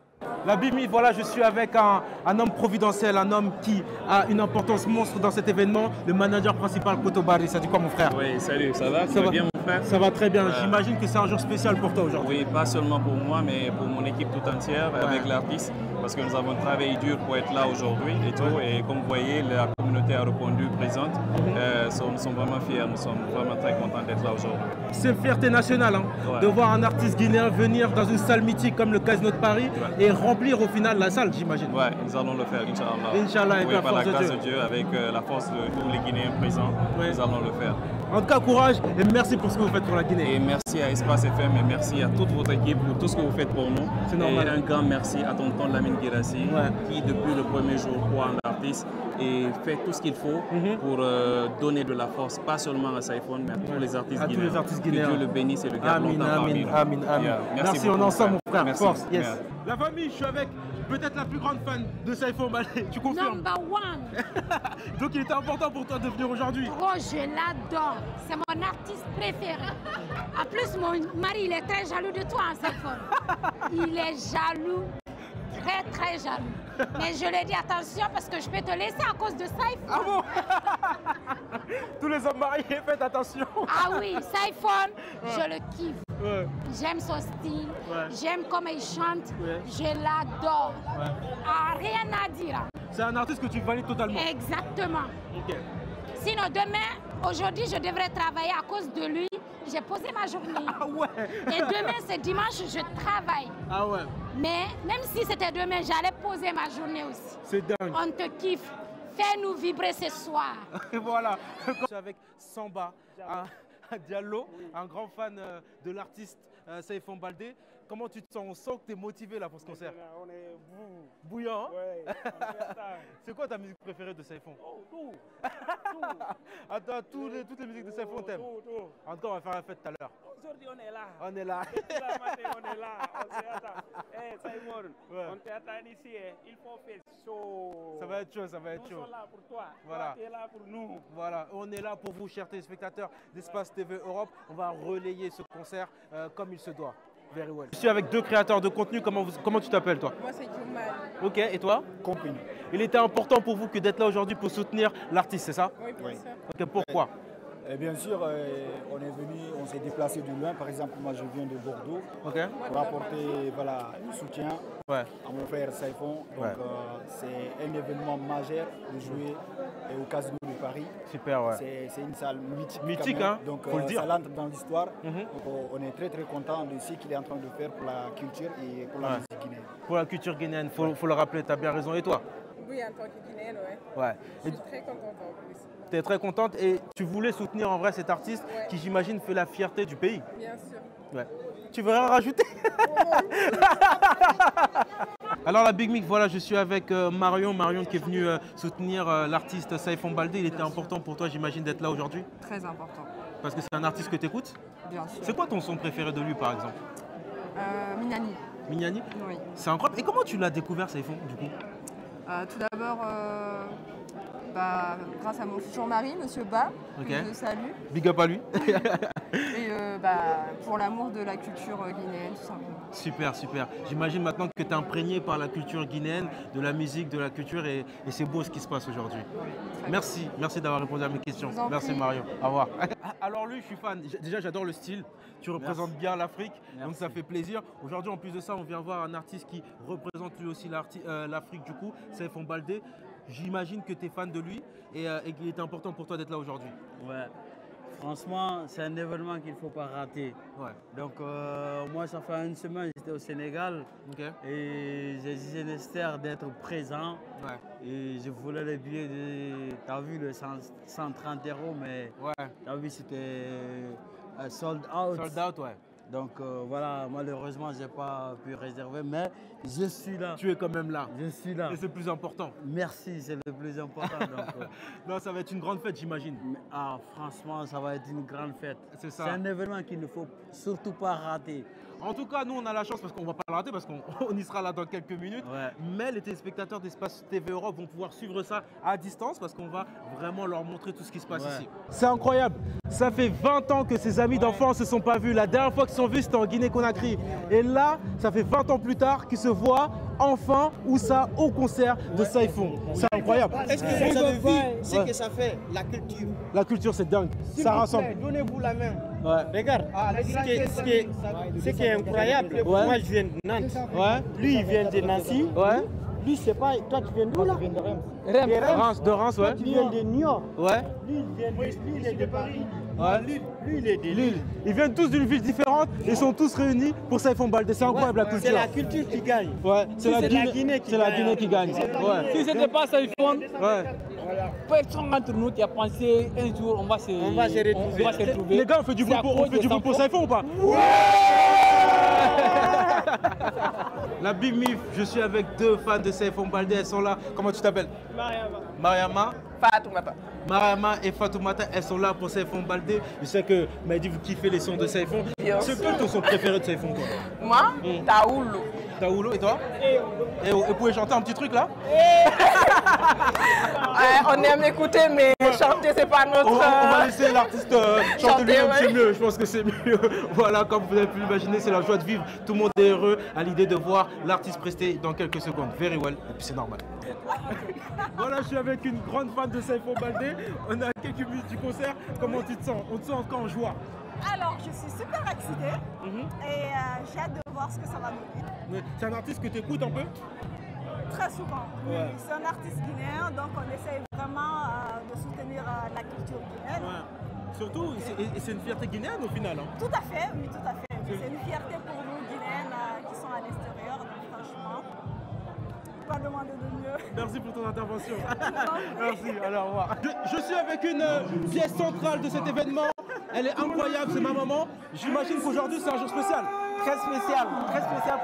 La Bimi, voilà, je suis avec un homme providentiel, un homme qui a une importance monstre dans cet événement, le manager principal Koto Barry. Ça dit quoi mon frère? Oui, salut, ça va? Ça va bien mon frère? Ça va très bien, j'imagine que c'est un jour spécial pour toi aujourd'hui. Oui, pas seulement pour moi, mais pour mon équipe tout entière, avec l'artiste, parce que nous avons travaillé dur pour être là aujourd'hui et tout, et comme vous voyez, la communauté a répondu présente. Nous sommes vraiment fiers, nous sommes vraiment très contents d'être là aujourd'hui. C'est une fierté nationale de voir un artiste guinéen venir dans une salle mythique comme le Casino de Paris et remplir au final la salle, j'imagine. Oui, nous allons le faire, Inch'Allah. Inch'Allah, oui, par la grâce de Dieu, avec la force de tous les Guinéens présents, nous allons le faire. En tout cas, courage et merci pour ce que vous faites pour la Guinée. Et merci à Espace FM et merci à toute votre équipe pour tout ce que vous faites pour nous. C'est normal. Et un grand merci à tonton Lamine Guirassi qui, depuis le premier jour, croit en l'artiste et fait tout ce qu'il faut pour donner de la force, pas seulement à Saïfon, mais à tous les artistes guinéens. Tous les artistes guinéens. Que Dieu le bénisse et le garde longtemps parmi nous. Amin. Merci, on est ensemble, mon frère. Merci. Force. Yes. La famille, je suis avec peut-être la plus grande fan de Saïfon Baldé. Tu confirmes? Number one. Donc il était important pour toi de venir aujourd'hui. Oh, je l'adore. C'est mon artiste préféré. En plus, mon mari, il est très jaloux de toi, en Saïfon. Il est jaloux. Très, très jaloux. Mais je lui ai dit attention parce que je peux te laisser à cause de Saïfon. Ah bon? Tous les hommes mariés, faites attention. Ah oui, Saïfon, je le kiffe. J'aime son style, j'aime comment il chante, je l'adore. Ah, rien à dire. C'est un artiste que tu valides totalement. Exactement. Ok. Sinon, demain, aujourd'hui, je devrais travailler à cause de lui. J'ai posé ma journée. Ah ouais. Et demain, c'est dimanche, je travaille. Ah ouais. Mais même si c'était demain, j'allais poser ma journée aussi. C'est dingue. On te kiffe. Fais-nous vibrer ce soir. Et voilà. Je suis avec Samba, un Diallo, un grand fan de l'artiste Saïfon Baldé. Comment tu te sens? On sent que tu es motivé là pour ce concert. On est bouillant. Ouais, c'est quoi ta musique préférée de Saïfon? Tout. Attends, toutes les musiques de Saïfon t'aimes? Tout. En tout cas, on va faire la fête tout à l'heure. Aujourd'hui, on est là. On est là. On est là. On s'attend. Saïfon, on t'attend ici. Il faut faire chaud. Ça va être chaud, ça va être chaud. Nous sommes là pour toi. Voilà. Tu es là pour nous. Voilà, on est là pour vous, chers téléspectateurs d'Espace TV Europe. On va relayer ce concert comme il se doit. Very well. Je suis avec deux créateurs de contenu. Comment tu t'appelles, toi? Moi, c'est Jumal. Ok, et toi? Compagnie. Il était important pour vous que d'être là aujourd'hui pour soutenir l'artiste, c'est ça? Oui, bien sûr. Ok, pourquoi? Bien sûr, on est venu, on s'est déplacé de loin. Par exemple, moi, je viens de Bordeaux pour apporter le soutien à mon frère Saïfon. Donc, c'est un événement majeur de jouer au Casino de Paris. Super, ouais. C'est une salle mythique. Mythique, hein? Donc, faut le dire. ça entre dans l'histoire. Donc, on est très, très content de ce qu'il est en train de faire pour la culture et pour la musique guinéenne. Pour la culture guinéenne, faut le rappeler, tu as bien raison. Et toi? Oui, en tant que Guinéenne, ouais. Je suis très contente en plus. Tu es très contente et tu voulais soutenir en vrai cet artiste qui, j'imagine, fait la fierté du pays. Bien sûr. Ouais. Tu veux rien rajouter? Alors la Big Mic, voilà, je suis avec Marion qui est venue soutenir l'artiste Saïfon Baldé. Il était important pour toi, j'imagine, d'être là aujourd'hui? Très important. Parce que c'est un artiste que tu écoutes? Bien sûr. C'est quoi ton son préféré de lui, par exemple? Mignani. Mignani? Oui. C'est incroyable. Et comment tu l'as découvert, Saïfon, du coup? Tout d'abord, grâce à mon futur mari, Monsieur Ba, que je salue. Big up à lui. Et pour l'amour de la culture guinéenne, tout simplement. Super, super. J'imagine maintenant que tu es imprégné par la culture guinéenne, de la musique, de la culture, et c'est beau ce qui se passe aujourd'hui. Merci d'avoir répondu à mes questions. Merci Marion. Au revoir. Alors lui, je suis fan. Déjà, j'adore le style. Tu représentes bien l'Afrique, donc ça fait plaisir. Aujourd'hui, en plus de ça, on vient voir un artiste qui représente lui aussi l'Afrique du coup, Saïfon Baldé. J'imagine que tu es fan de lui et qu'il est important pour toi d'être là aujourd'hui. Ouais. Franchement, c'est un événement qu'il ne faut pas rater. Ouais. Donc, moi, ça fait une semaine, j'étais au Sénégal et j'ai dit nécessaire d'être présent. Ouais. Et je voulais les billets de. Tu as vu le 130 €, mais tu as vu, c'était sold out. Sold out, ouais. Donc voilà, malheureusement, je n'ai pas pu réserver, mais je suis là. Tu es quand même là. Je suis là. Et c'est le plus important. Merci, c'est le plus important. Donc, non, ça va être une grande fête, j'imagine. Ah, franchement, ça va être une grande fête. C'est ça. C'est un événement qu'il ne faut surtout pas rater. En tout cas, nous, on a la chance parce qu'on ne va pas le rater parce qu'on y sera là dans quelques minutes. Ouais. Mais les téléspectateurs d'Espace TV Europe vont pouvoir suivre ça à distance parce qu'on va vraiment leur montrer tout ce qui se passe ici. C'est incroyable. Ça fait 20 ans que ses amis d'enfance ne se sont pas vus. La dernière fois qu'ils se sont vus, c'était en Guinée-Conakry. Et là, ça fait 20 ans plus tard qu'ils se voient enfin, où ça, au concert de Saifon. C'est incroyable. Est-ce que vous avez vu ce que ça fait, la culture? La culture, c'est dingue. Ça rassemble. Donnez-vous la main. Ouais. Regarde, ce qui est incroyable, ouais. Moi je viens de Nantes. Ouais. Lui, il vient de Nancy. Ouais. Lui, c'est pas. Toi, tu viens d'où là? De Reims, ouais. Toi, tu viens de Niort. Ouais. Lui, il est de Paris. Ouais. Lui, il est de Lille. Ils viennent tous d'une ville différente, ils sont tous réunis pour Saifon Baldé. C'est incroyable la culture. C'est la culture qui gagne. Ouais, c'est la Guinée qui gagne. Ouais. Si ce n'était pas Saifon, personne d'entre nous qui a pensé un jour on va se retrouver. Les gars, on fait du bruit pour Saifon ou pas? La Big Mif, je suis avec deux fans de Saifon Baldé, elles sont là. Comment tu t'appelles? Mariama. Fatoumata. Mariama et Fatoumata, elles sont là pour Saifon Baldé. Je sais que Maïdi, vous kiffez les sons de Saifon. C'est quoi ton son préféré de Saifon, toi? Moi, Taoulou. Taoulou, et toi? Et vous pouvez chanter un petit truc là? On aime écouter, mais chanter, c'est pas notre. On va laisser l'artiste chanter lui-même, ouais. c'est mieux. Je pense que c'est mieux. Voilà, comme vous avez pu l'imaginer, c'est la joie de vivre. Tout le monde est heureux à l'idée de voir l'artiste prester dans quelques secondes. Very well, et puis c'est normal. Voilà, je suis avec une grande fan de Saifon Baldé. On a quelques minutes du concert. Comment tu te sens? On te sent encore en joie? Alors, je suis super excitée et j'ai hâte de voir ce que ça va donner. C'est un artiste que tu écoutes un peu? Très souvent. Ouais. Oui, c'est un artiste guinéen, donc on essaye vraiment de soutenir la culture guinéenne. Ouais. Surtout, c'est une fierté guinéenne au final. Hein. Tout à fait, oui, tout à fait. C'est une fierté pour nous Guinéennes qui sont à l'extérieur, donc franchement, pas demander de mieux. Merci pour ton intervention. Merci, allez, au revoir. Je suis avec une pièce centrale de cet événement. Elle est incroyable, c'est ma maman. J'imagine qu'aujourd'hui c'est un jour spécial. Très spécial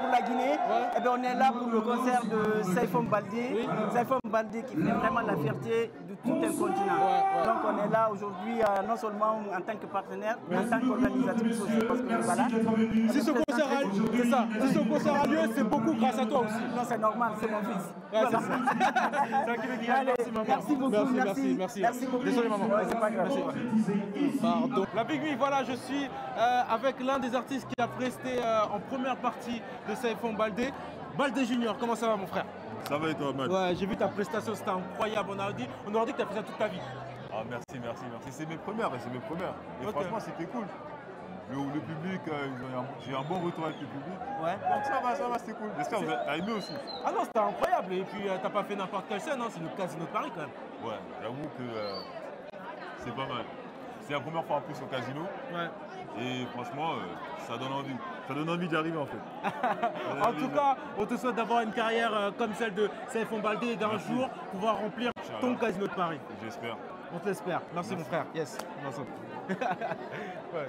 pour la Guinée. Ouais. Et bien, on est là pour le concert de Saifon Baldé. Oui. Saifon Baldé qui fait vraiment la fierté de tout un continent. Ouais. Donc on est là aujourd'hui non seulement en tant que partenaire, mais en tant qu'organisatrice aussi. Parce que voilà. Si ce concert a lieu, c'est beaucoup grâce à toi aussi. Non, c'est normal, c'est mon fils. Ouais, voilà. Merci maman. Merci beaucoup. Merci beaucoup. Désolé maman. Ouais, c'est pas grave. Pardon. La Big Mif, voilà, je suis avec l'un des artistes qui a presté en première partie de Saifon Baldé. Baldé Junior, comment ça va mon frère? Ça va et toi, man? Ouais, j'ai vu ta prestation, c'était incroyable. On aurait dit que tu as fait ça toute ta vie. Ah, merci. C'est mes premières, Et okay. Franchement, c'était cool. Le public, j'ai un bon retour avec le public. Ouais. Donc ça va, c'était cool. J'espère que vous avez aimé aussi. Ah non, c'était incroyable. Et puis, t'as pas fait n'importe quelle scène, hein. C'est le Casino de Paris quand même. Ouais, j'avoue que c'est pas mal. C'est la première fois en plus au Casino. Ouais. Et franchement, ça donne envie. Ça donne envie d'y arriver en fait. En tout cas, on te souhaite d'avoir une carrière comme celle de Saifon Baldé et d'un jour pouvoir remplir ton Casino de Paris. J'espère. On te l'espère. Merci mon frère. Yes. Merci. Ouais.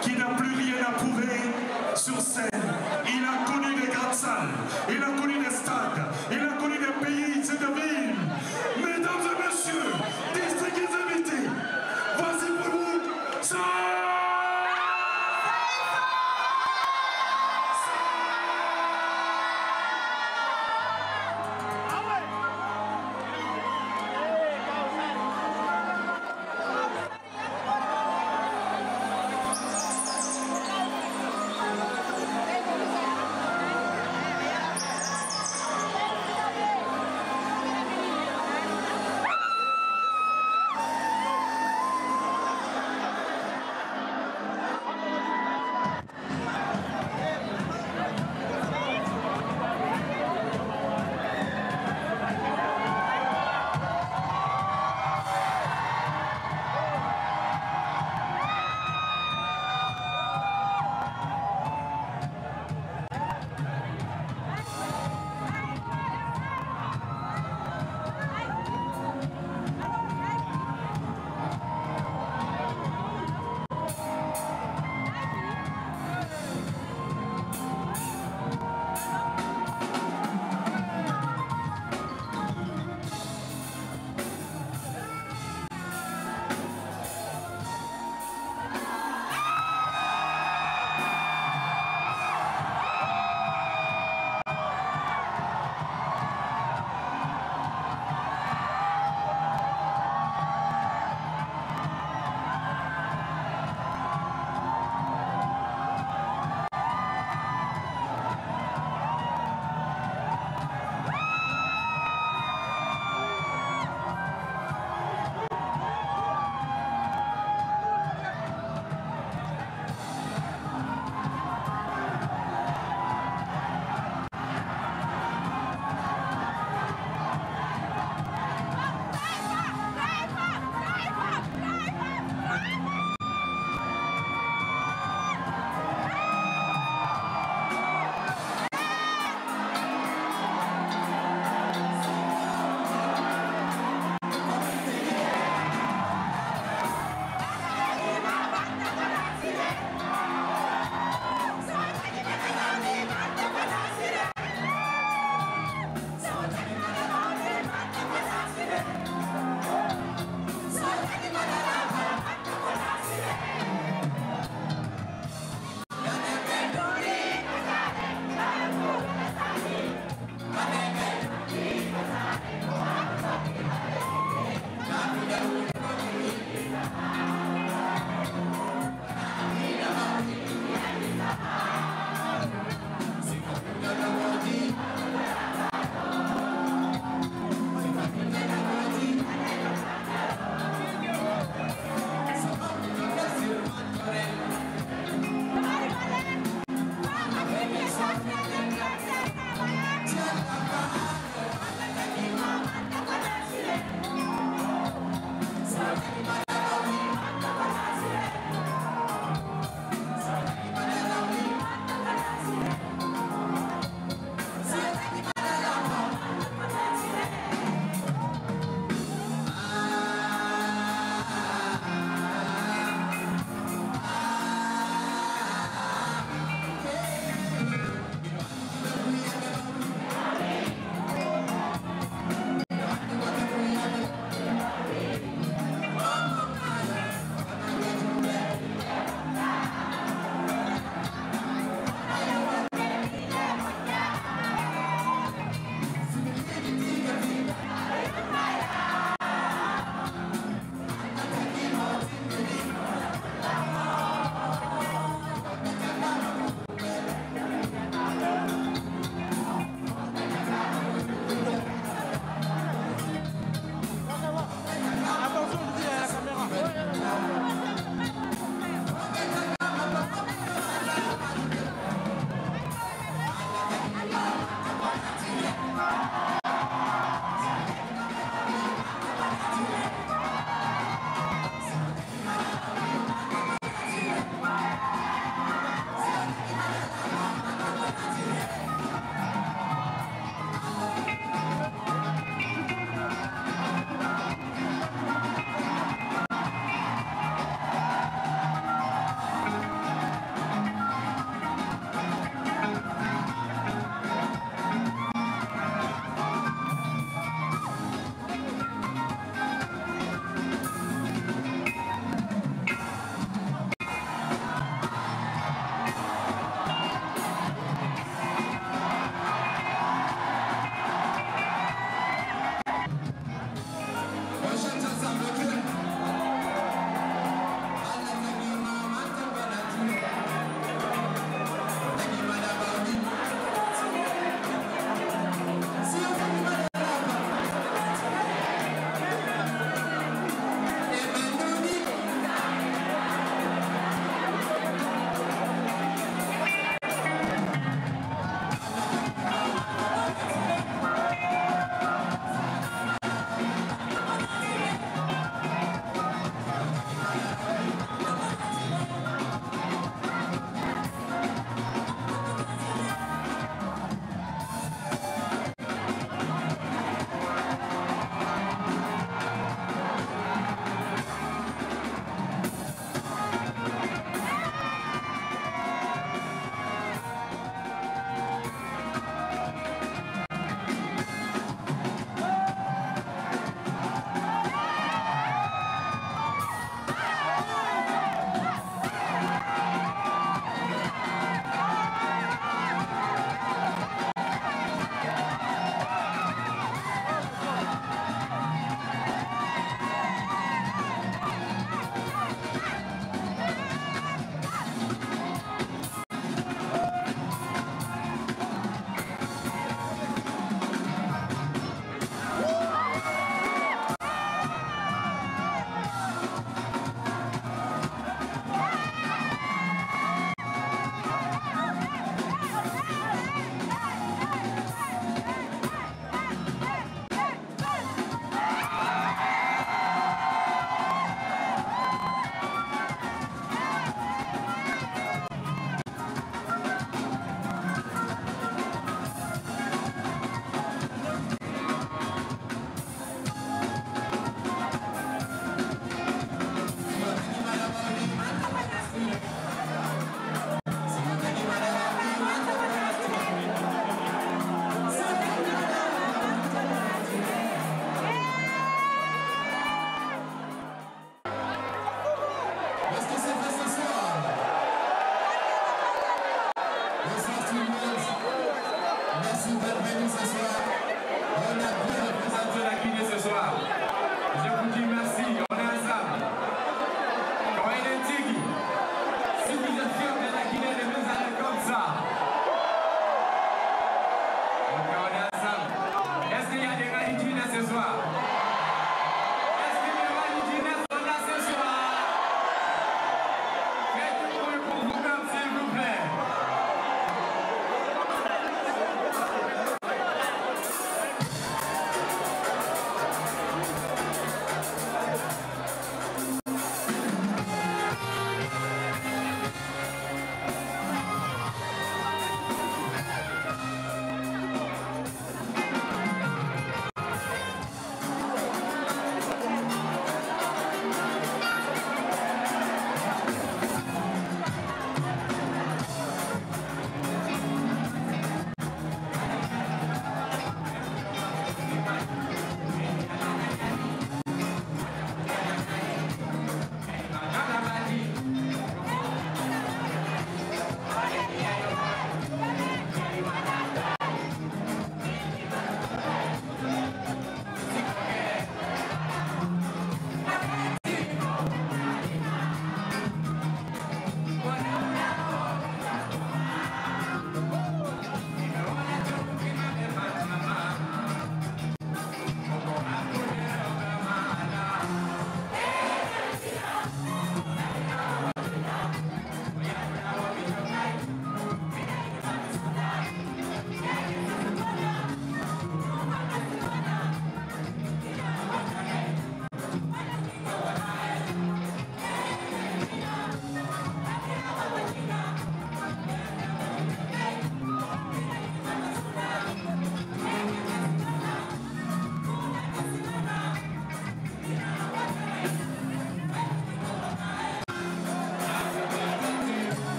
Qui n'a plus rien à prouver sur scène. Il a connu des grandes salles, il a connu des stades, il a connu des pays, c'est des villes. Mesdames et messieurs, distingués invités, voici pour vous ça.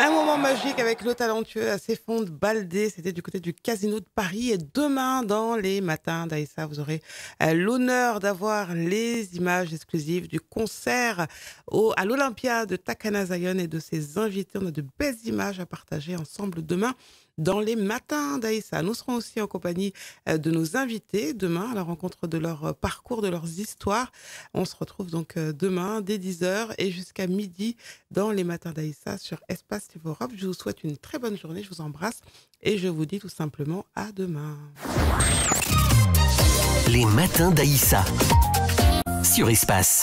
Un moment magique avec le talentueux Saiphon Baldé, c'était du côté du Casino de Paris. Et demain, dans les matins d'Aïssa, vous aurez l'honneur d'avoir les images exclusives du concert à l'Olympia de Takana Zion et de ses invités. On a de belles images à partager ensemble demain dans les matins d'Aïssa. Nous serons aussi en compagnie de nos invités demain à la rencontre de leur parcours, de leurs histoires. On se retrouve donc demain dès 10h et jusqu'à midi dans les matins d'Aïssa sur Espace TV Europe. Je vous souhaite une très bonne journée, je vous embrasse et je vous dis tout simplement à demain. Les matins d'Aïssa sur Espace.